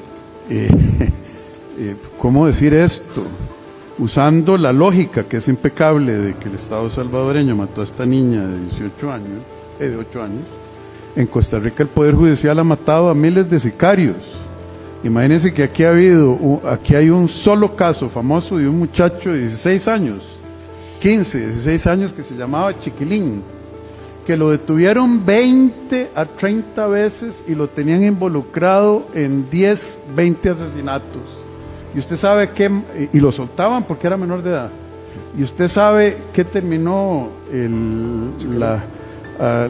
¿cómo decir esto? Usando la lógica que es impecable de que el Estado salvadoreño mató a esta niña de 8 años, en Costa Rica el Poder Judicial ha matado a miles de sicarios. Imagínense que aquí hay un solo caso famoso de un muchacho de 16 años, 16 años, que se llamaba Chiquilín, que lo detuvieron 20 a 30 veces y lo tenían involucrado en 10, 20 asesinatos. Y usted sabe y lo soltaban porque era menor de edad. Y usted sabe qué terminó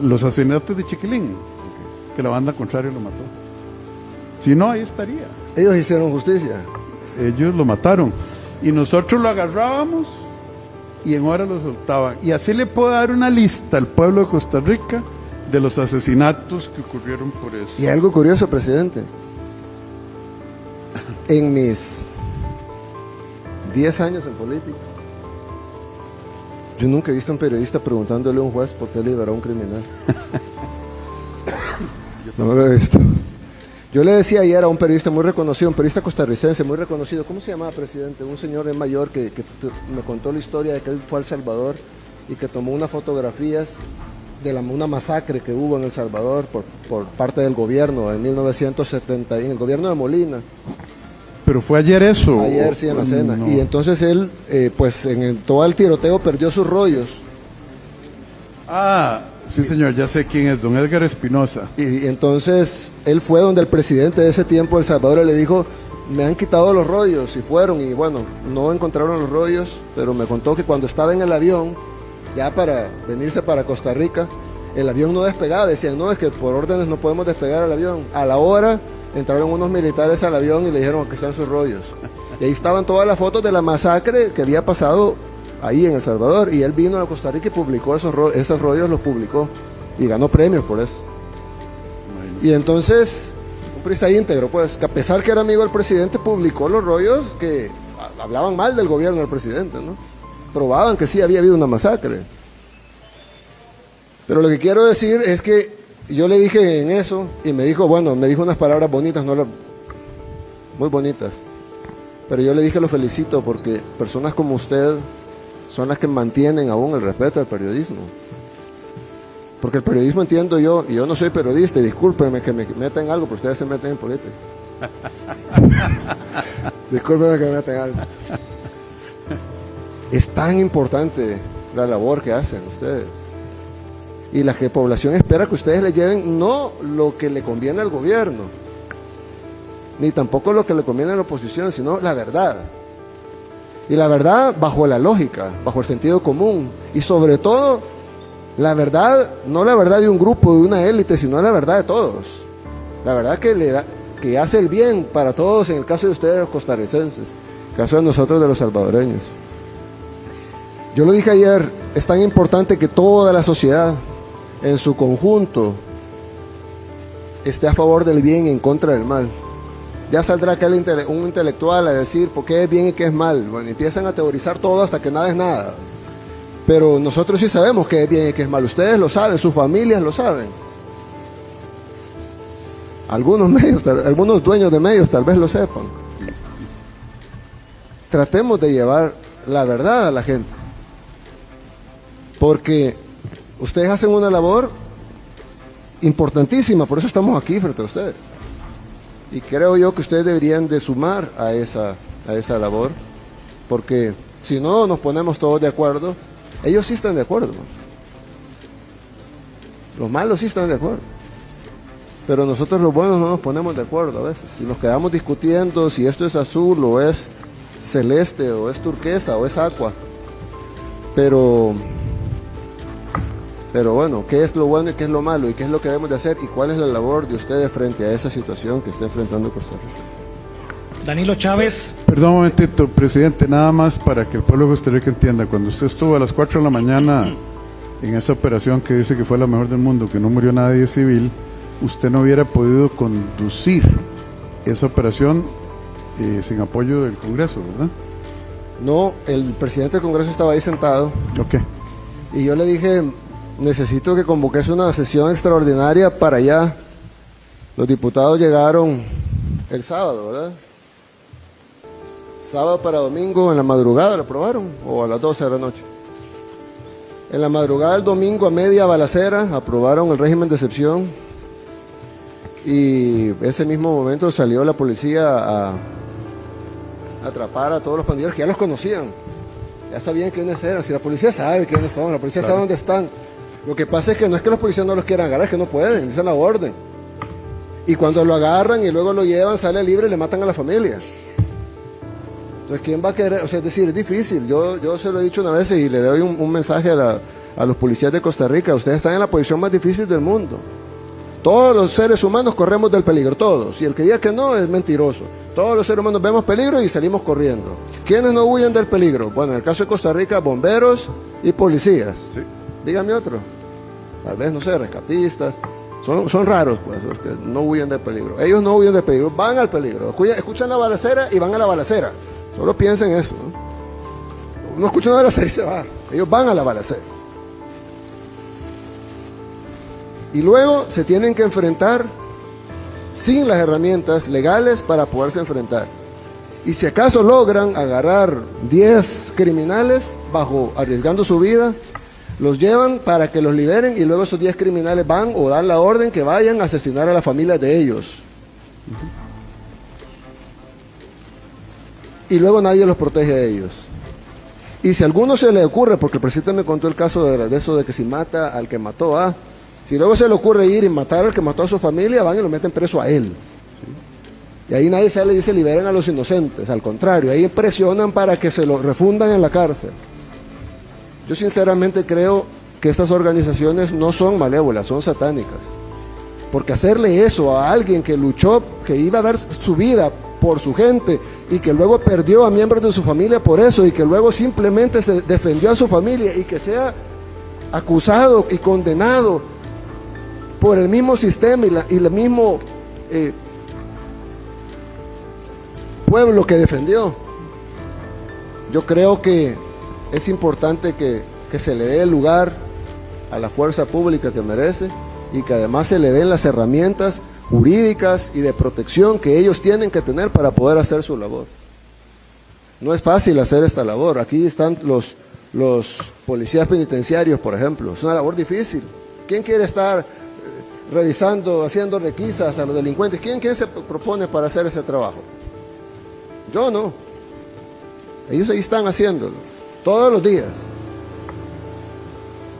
los asesinatos de Chiquilín, que la banda contraria lo mató. Si no, ahí estaría. Ellos hicieron justicia. Ellos lo mataron. y nosotros lo agarrábamos y en horas lo soltaban. Y así le puedo dar una lista al pueblo de Costa Rica de los asesinatos que ocurrieron por eso. Y algo curioso, presidente. En mis 10 años en política, yo nunca he visto a un periodista preguntándole a un juez por qué liberó a un criminal. No lo he visto. Yo le decía ayer a un periodista muy reconocido, un periodista costarricense muy reconocido, ¿cómo se llamaba, presidente? Un señor mayor que me contó la historia de que él fue a El Salvador y que tomó unas fotografías de una masacre que hubo en El Salvador por parte del gobierno en 1970, en el gobierno de Molina. Pero fue ayer eso. Ayer sí, en la cena. No. Y entonces él, pues todo el tiroteo perdió sus rollos. Ah, sí señor, ya sé quién es, don Edgar Espinosa. Y entonces él fue donde el presidente de ese tiempo de El Salvador le dijo, me han quitado los rollos, y fueron, y bueno, no encontraron los rollos, pero me contó que cuando estaba en el avión, ya para venirse para Costa Rica, el avión no despegaba, decían, no, es que por órdenes no podemos despegar el avión. A la hora entraron unos militares al avión y le dijeron, aquí están sus rollos. Y ahí estaban todas las fotos de la masacre que había pasado ahí en El Salvador, y él vino a Costa Rica y publicó esos rollos, los publicó, y ganó premios por eso. Y entonces, un periodista íntegro, pues, que a pesar que era amigo del presidente, publicó los rollos que hablaban mal del gobierno del presidente, ¿no? Probaban que sí había habido una masacre. Pero lo que quiero decir es que yo le dije en eso, y me dijo, bueno, me dijo unas palabras bonitas, muy bonitas, pero yo le dije, lo felicito, porque personas como usted son las que mantienen aún el respeto al periodismo. Porque el periodismo, entiendo yo, y yo no soy periodista, y discúlpenme que me metan en algo, pero ustedes se meten en política. Discúlpenme que me metan en algo. Es tan importante la labor que hacen ustedes. Y la que población espera que ustedes le lleven no lo que le conviene al gobierno, ni tampoco lo que le conviene a la oposición, sino la verdad. Y la verdad bajo la lógica, bajo el sentido común. Y sobre todo, la verdad, no la verdad de un grupo, de una élite, sino la verdad de todos. La verdad que hace el bien para todos, en el caso de ustedes los costarricenses, en el caso de nosotros de los salvadoreños. Yo lo dije ayer, es tan importante que toda la sociedad, en su conjunto, esté a favor del bien y en contra del mal. Ya saldrá un intelectual a decir por qué es bien y qué es mal. Bueno, empiezan a teorizar todo hasta que nada es nada. Pero nosotros sí sabemos qué es bien y qué es mal. Ustedes lo saben, sus familias lo saben. Algunos dueños de medios tal vez lo sepan. Tratemos de llevar la verdad a la gente. Porque ustedes hacen una labor importantísima, por eso estamos aquí frente a ustedes. Y creo yo que ustedes deberían de sumar a esa labor, porque si no nos ponemos todos de acuerdo, ellos sí están de acuerdo, ¿no? Los malos sí están de acuerdo, pero nosotros los buenos no nos ponemos de acuerdo a veces, y nos quedamos discutiendo si esto es azul o es celeste o es turquesa o es aqua, pero bueno, ¿qué es lo bueno y qué es lo malo? ¿Y qué es lo que debemos de hacer? ¿Y cuál es la labor de ustedes frente a esa situación que está enfrentando Costa Rica? Danilo Chávez. Perdón un momentito, presidente, nada más para que el pueblo de Costa Rica entienda. Cuando usted estuvo a las 4 de la mañana en esa operación que dice que fue la mejor del mundo, que no murió nadie civil, usted no hubiera podido conducir esa operación sin apoyo del Congreso, ¿verdad? No, el presidente del Congreso estaba ahí sentado. Ok. Y yo le dije, necesito que convoques una sesión extraordinaria para allá. Los diputados llegaron el sábado, ¿verdad? Sábado para domingo en la madrugada lo aprobaron, o a las 12 de la noche. En la madrugada del domingo, a media balacera, aprobaron el régimen de excepción. Y ese mismo momento salió la policía a atrapar a todos los pandilleros que ya los conocían. Ya sabían quiénes eran. Si la policía sabe quiénes son, la policía sabe dónde están. Lo que pasa es que no es que los policías no los quieran agarrar, es que no pueden, dicen la orden. Y cuando lo agarran y luego lo llevan, sale libre y le matan a la familia. Entonces, ¿quién va a querer? O sea, es decir, es difícil. Yo se lo he dicho una vez y le doy un mensaje a los policías de Costa Rica. Ustedes están en la posición más difícil del mundo. Todos los seres humanos corremos del peligro, todos. Y el que diga que no es mentiroso. Todos los seres humanos vemos peligro y salimos corriendo. ¿Quiénes no huyen del peligro? Bueno, en el caso de Costa Rica, bomberos y policías. Sí. Dígame otro. Tal vez, no sé, rescatistas. Son raros, pues, los que no huyen del peligro. Ellos no huyen del peligro, van al peligro. Escuchan la balacera y van a la balacera. Solo piensen eso, ¿no? Uno escucha una balacera y se va. Ellos van a la balacera. Y luego se tienen que enfrentar sin las herramientas legales para poderse enfrentar. Y si acaso logran agarrar 10 criminales arriesgando su vida, los llevan para que los liberen y luego esos 10 criminales van o dan la orden que vayan a asesinar a la familia de ellos. Y luego nadie los protege a ellos. Y si a alguno se le ocurre, porque el presidente me contó el caso de eso de que si mata al que mató a... Si luego se le ocurre ir y matar al que mató a su familia, van y lo meten preso a él. ¿Sí? Y ahí nadie sale y dice liberen a los inocentes. Al contrario, ahí presionan para que se lo refundan en la cárcel. Yo sinceramente creo que estas organizaciones no son malévolas, son satánicas. Porque hacerle eso a alguien que luchó, que iba a dar su vida por su gente y que luego perdió a miembros de su familia por eso y que luego simplemente se defendió a su familia y que sea acusado y condenado por el mismo sistema y el mismo pueblo que defendió. Yo creo que es importante que se le dé el lugar a la fuerza pública que merece y que además se le den las herramientas jurídicas y de protección que ellos tienen que tener para poder hacer su labor. No es fácil hacer esta labor. Aquí están los policías penitenciarios, por ejemplo. Es una labor difícil. ¿Quién quiere estar revisando, haciendo requisas a los delincuentes? ¿Quién se propone para hacer ese trabajo? Yo no. Ellos ahí están haciéndolo, todos los días.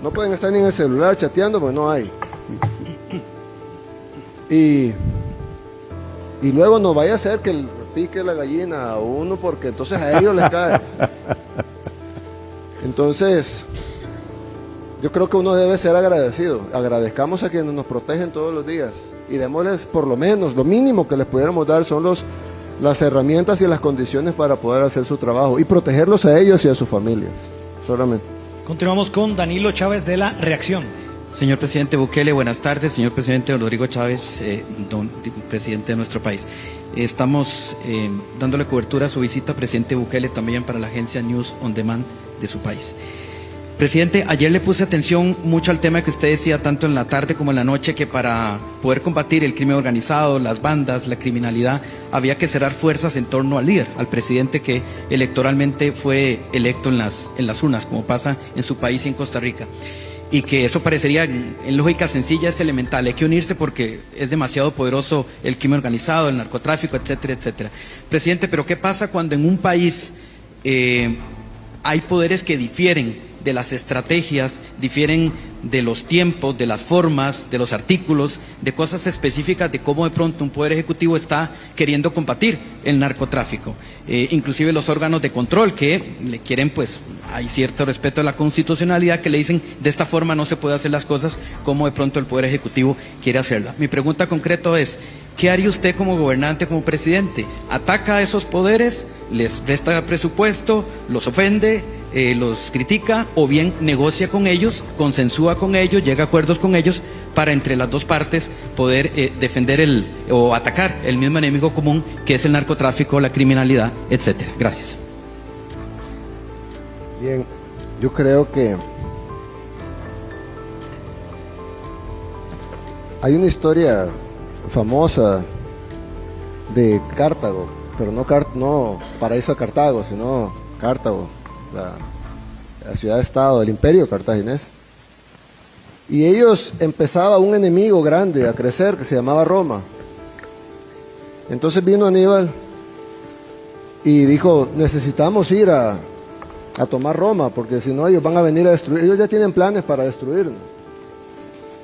No pueden estar ni en el celular chateando porque no hay. Y luego no vaya a ser que pique la gallina a uno porque entonces a ellos les cae. Entonces, yo creo que uno debe ser agradecido. Agradezcamos a quienes nos protegen todos los días y démosles por lo menos, lo mínimo que les pudiéramos dar son las herramientas y las condiciones para poder hacer su trabajo y protegerlos a ellos y a sus familias, solamente. Continuamos con Danilo Chávez de La Reacción. Señor presidente Bukele, buenas tardes. Señor presidente Rodrigo Chávez, presidente de nuestro país. Estamos dándole cobertura a su visita, presidente Bukele, también para la agencia News on Demand de su país. Presidente, ayer le puse atención mucho al tema que usted decía, tanto en la tarde como en la noche, que para poder combatir el crimen organizado, las bandas, la criminalidad, había que cerrar fuerzas en torno al líder, al presidente que electoralmente fue electo en las urnas, como pasa en su país y en Costa Rica. Y que eso parecería, en lógica sencilla, es elemental. Hay que unirse porque es demasiado poderoso el crimen organizado, el narcotráfico, etcétera, etcétera. Presidente, pero ¿qué pasa cuando en un país hay poderes que difieren de las estrategias, difieren de los tiempos, de las formas, de los artículos, de cosas específicas de cómo de pronto un poder ejecutivo está queriendo combatir el narcotráfico? Inclusive los órganos de control que le quieren, pues, hay cierto respeto a la constitucionalidad, que le dicen de esta forma no se puede hacer las cosas como de pronto el poder ejecutivo quiere hacerla. Mi pregunta concreta es, ¿qué haría usted como gobernante, como presidente? ¿Ataca a esos poderes, les resta presupuesto, los ofende, los critica, o bien negocia con ellos, consensúa con ellos, llega a acuerdos con ellos para entre las dos partes poder defender o atacar el mismo enemigo común que es el narcotráfico, la criminalidad, etcétera? Gracias. Bien, yo creo que hay una historia famosa de Cartago, pero no paraíso de Cartago, sino Cartago, la ciudad-estado del imperio cartaginés. Y ellos empezaba un enemigo grande a crecer que se llamaba Roma. Entonces vino Aníbal y dijo, necesitamos ir a tomar Roma, porque si no ellos van a venir a destruir, ellos ya tienen planes para destruirnos.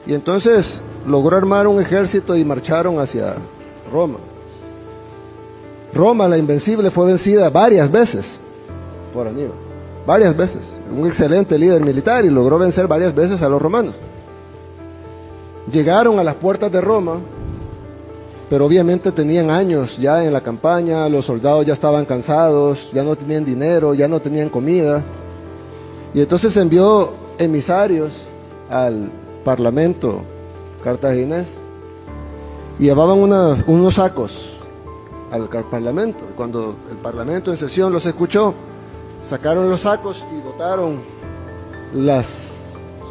Y entonces logró armar un ejército y marcharon hacia Roma. Roma, la invencible, fue vencida varias veces por Aníbal, varias veces. Un excelente líder militar y logró vencer varias veces a los romanos. llegaron a las puertas de Roma, pero obviamente tenían años ya en la campaña, los soldados ya estaban cansados, ya no tenían dinero, ya no tenían comida, y entonces envió emisarios al parlamento cartaginés y llevaban unos sacos al parlamento. Cuando el parlamento en sesión los escuchó, sacaron los sacos y botaron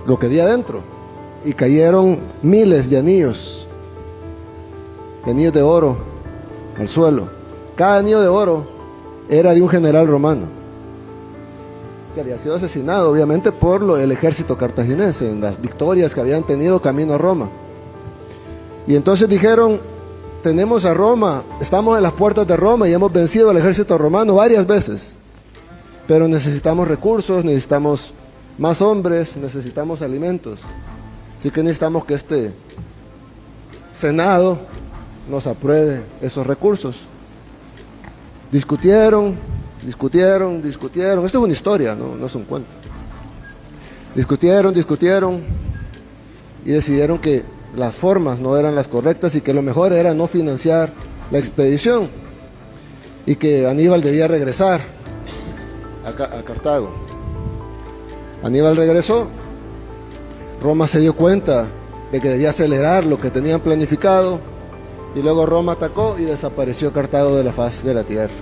lo que había dentro, y cayeron miles de anillos de oro al suelo. Cada anillo de oro era de un general romano que había sido asesinado obviamente por el ejército cartaginés en las victorias que habían tenido camino a Roma. Y entonces dijeron: tenemos a Roma, estamos en las puertas de Roma y hemos vencido al ejército romano varias veces, pero necesitamos recursos, necesitamos más hombres, necesitamos alimentos. Así que necesitamos que este Senado nos apruebe esos recursos. Discutieron. Esto es una historia, no es un cuento. Discutieron y decidieron que las formas no eran las correctas y que lo mejor era no financiar la expedición y que Aníbal debía regresar a Cartago. Aníbal regresó. Roma se dio cuenta de que debía acelerar lo que tenían planificado, y luego Roma atacó y desapareció Cartago de la faz de la tierra.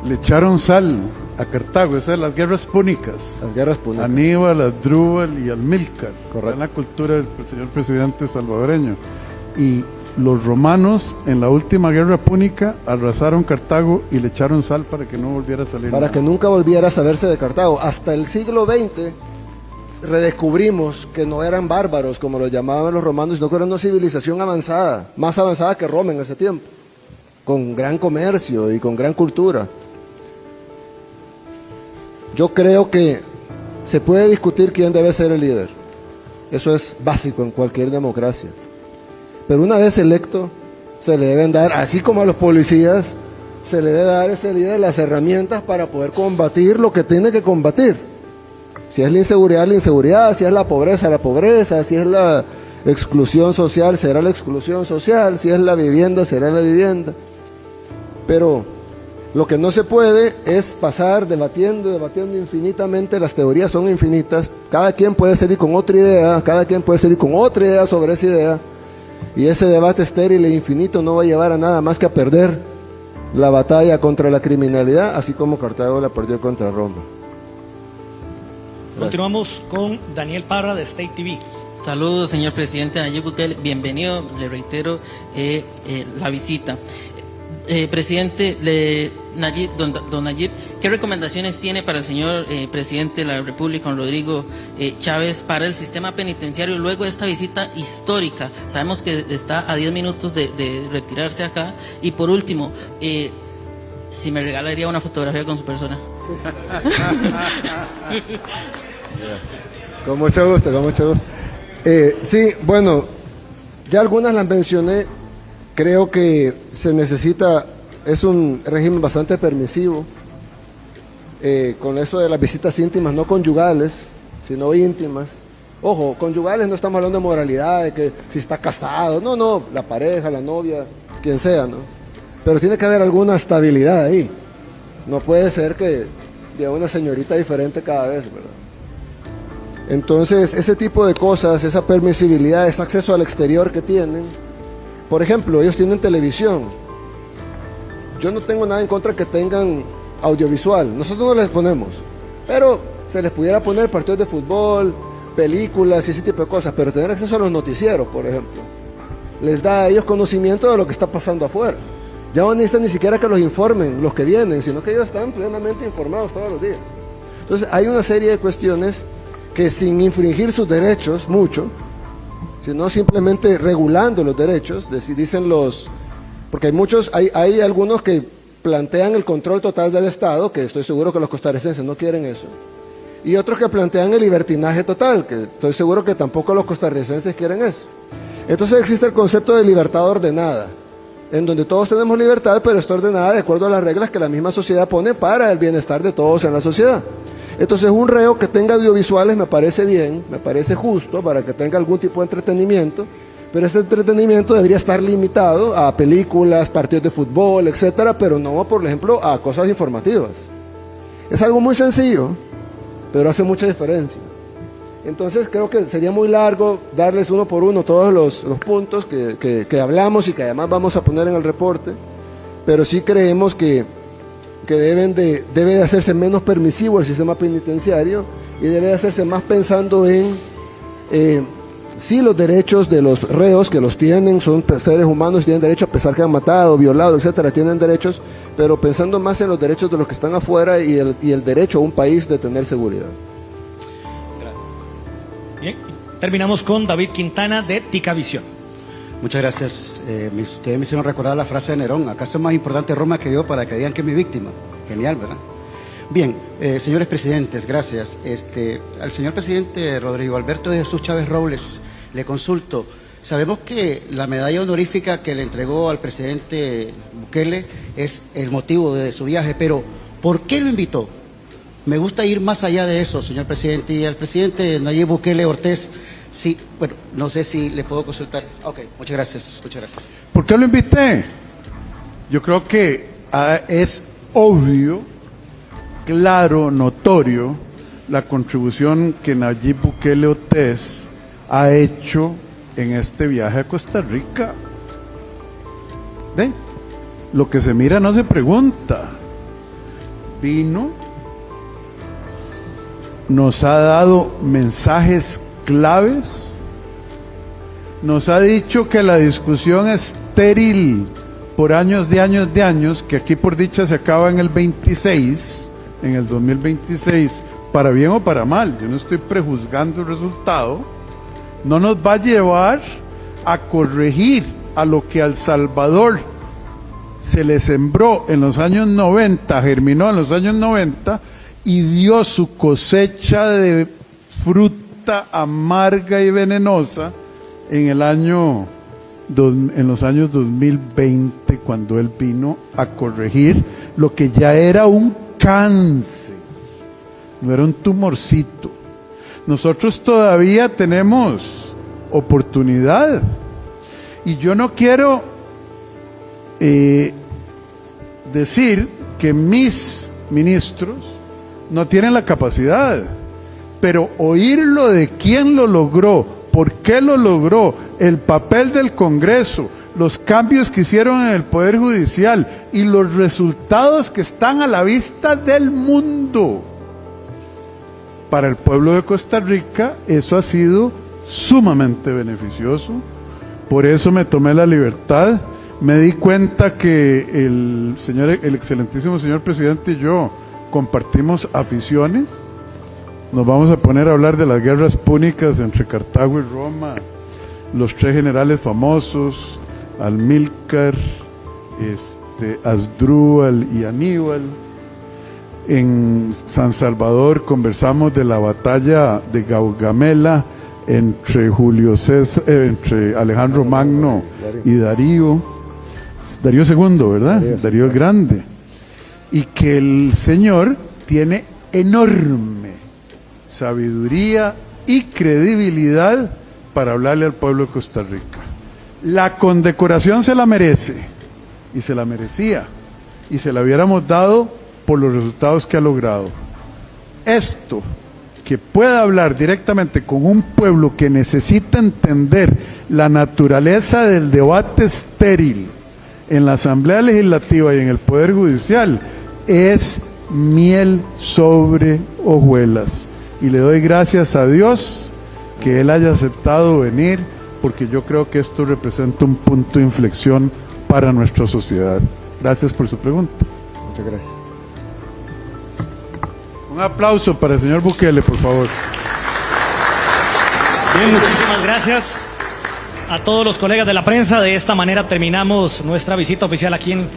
Le echaron sal a Cartago, esas son las guerras púnicas. Las guerras púnicas. Aníbal, Asdrúbal y Amílcar. Correcto. En la cultura del señor presidente salvadoreño. Y los romanos en la última guerra púnica arrasaron Cartago y le echaron sal para que no volviera a salir Para nada. que nunca volviera a saberse de Cartago. Hasta el siglo XX redescubrimos que no eran bárbaros como lo llamaban los romanos, sino que era una civilización avanzada, más avanzada que Roma en ese tiempo, con gran comercio y con gran cultura. Yo creo que se puede discutir quién debe ser el líder. Eso es básico en cualquier democracia. Pero una vez electo, se le deben dar, así como a los policías, se le debe dar a ese líder las herramientas para poder combatir lo que tiene que combatir. Si es la inseguridad, si es la pobreza, si es la exclusión social, será la exclusión social, si es la vivienda, será la vivienda. Pero lo que no se puede es pasar debatiendo infinitamente. Las teorías son infinitas, cada quien puede salir con otra idea, sobre esa idea, y ese debate estéril e infinito no va a llevar a nada más que a perder la batalla contra la criminalidad, así como Cartago la perdió contra Roma. Continuamos con Daniel Parra de State TV. Saludos, señor presidente Nayib Bukele. Bienvenido, le reitero la visita. Presidente Nayib, don Nayib, ¿qué recomendaciones tiene para el señor presidente de la República, don Rodrigo Chávez, para el sistema penitenciario luego de esta visita histórica? Sabemos que está a 10 minutos de retirarse acá. Y por último, si me regalaría una fotografía con su persona. Con mucho gusto. Sí, bueno, ya algunas las mencioné. Creo que se necesita, es un régimen bastante permisivo, con eso de las visitas íntimas, no conyugales, sino íntimas. Ojo, conyugales no estamos hablando de moralidad, de que si está casado, no, la pareja, la novia, quien sea, ¿no? Pero tiene que haber alguna estabilidad ahí. No puede ser que lleve una señorita diferente cada vez, ¿verdad? Entonces, ese tipo de cosas, esa permisibilidad, ese acceso al exterior que tienen. Por ejemplo, ellos tienen televisión. Yo no tengo nada en contra que tengan audiovisual. Nosotros no les ponemos. Pero se les pudiera poner partidos de fútbol, películas y ese tipo de cosas. Pero tener acceso a los noticieros, por ejemplo, les da a ellos conocimiento de lo que está pasando afuera. Ya no necesitan ni siquiera que los informen los que vienen, sino que ellos están plenamente informados todos los días. Entonces, hay una serie de cuestiones que, sin infringir sus derechos mucho, sino simplemente regulando los derechos, dicen porque hay algunos que plantean el control total del Estado, que estoy seguro que los costarricenses no quieren eso, y otros que plantean el libertinaje total, que estoy seguro que tampoco los costarricenses quieren eso. Entonces existe el concepto de libertad ordenada, en donde todos tenemos libertad, pero está ordenada de acuerdo a las reglas que la misma sociedad pone para el bienestar de todos en la sociedad. Entonces un reo que tenga audiovisuales me parece bien, me parece justo para que tenga algún tipo de entretenimiento, pero ese entretenimiento debería estar limitado a películas, partidos de fútbol, etcétera, pero no, por ejemplo, a cosas informativas. Es algo muy sencillo, pero hace mucha diferencia. Entonces creo que sería muy largo darles uno por uno todos los puntos que hablamos y que además vamos a poner en el reporte, pero sí creemos que debe de hacerse menos permisivo el sistema penitenciario y debe de hacerse más pensando en sí los derechos de los reos, que los tienen, son seres humanos, tienen derecho a pesar que han matado, violado, etcétera, tienen derechos, pero pensando más en los derechos de los que están afuera y el derecho a un país de tener seguridad. Bien, terminamos con David Quintana de Ticavisión. Muchas gracias. Ustedes me hicieron recordar la frase de Nerón: ¿acaso es más importante Roma que yo para que digan que es mi víctima? Genial, ¿verdad? Bien, señores presidentes, gracias. Al señor presidente Rodrigo Alberto de Jesús Chávez Robles le consulto. Sabemos que la medalla honorífica que le entregó al presidente Bukele es el motivo de su viaje, pero ¿por qué lo invitó? Me gusta ir más allá de eso, señor presidente. Y al presidente Nayib Bukele Ortiz, sí, bueno, no sé si le puedo consultar. Ok, muchas gracias, muchas gracias. ¿Por qué lo invité? Yo creo que es obvio, claro, notorio, la contribución que Nayib Bukele Ortiz ha hecho en este viaje a Costa Rica. ¿Ve? Lo que se mira no se pregunta. Vino, nos ha dado mensajes claves, nos ha dicho que la discusión es estéril por años de años de años, que aquí por dicha se acaba en el 26, en el 2026, para bien o para mal, yo no estoy prejuzgando el resultado, no nos va a llevar a corregir a lo que a El Salvador se le sembró en los años 90, germinó en los años 90, y dio su cosecha de fruta amarga y venenosa en los años 2020, cuando él vino a corregir lo que ya era un cáncer, no era un tumorcito. Nosotros todavía tenemos oportunidad, y yo no quiero decir que mis ministros no tienen la capacidad, pero oírlo de quién lo logró, por qué lo logró, el papel del Congreso, los cambios que hicieron en el Poder Judicial y los resultados que están a la vista del mundo. Para el pueblo de Costa Rica eso ha sido sumamente beneficioso. Por eso me tomé la libertad, me di cuenta que el excelentísimo señor presidente y yo compartimos aficiones. Nos vamos a poner a hablar de las guerras púnicas entre Cartago y Roma, los tres generales famosos, Amílcar, Asdrúbal y Aníbal. En San Salvador conversamos de la batalla de Gaugamela entre entre Alejandro Magno y Darío II, ¿verdad? Darío el Grande. Y que el señor tiene enorme sabiduría y credibilidad para hablarle al pueblo de Costa Rica. La condecoración se la merece, y se la merecía, y se la hubiéramos dado por los resultados que ha logrado. Esto, que pueda hablar directamente con un pueblo que necesita entender la naturaleza del debate estéril en la Asamblea Legislativa y en el Poder Judicial, es miel sobre hojuelas. Y le doy gracias a Dios que Él haya aceptado venir, porque yo creo que esto representa un punto de inflexión para nuestra sociedad. Gracias por su pregunta. Muchas gracias. Un aplauso para el señor Bukele, por favor. Bien, muchísimas gracias a todos los colegas de la prensa. De esta manera terminamos nuestra visita oficial aquí en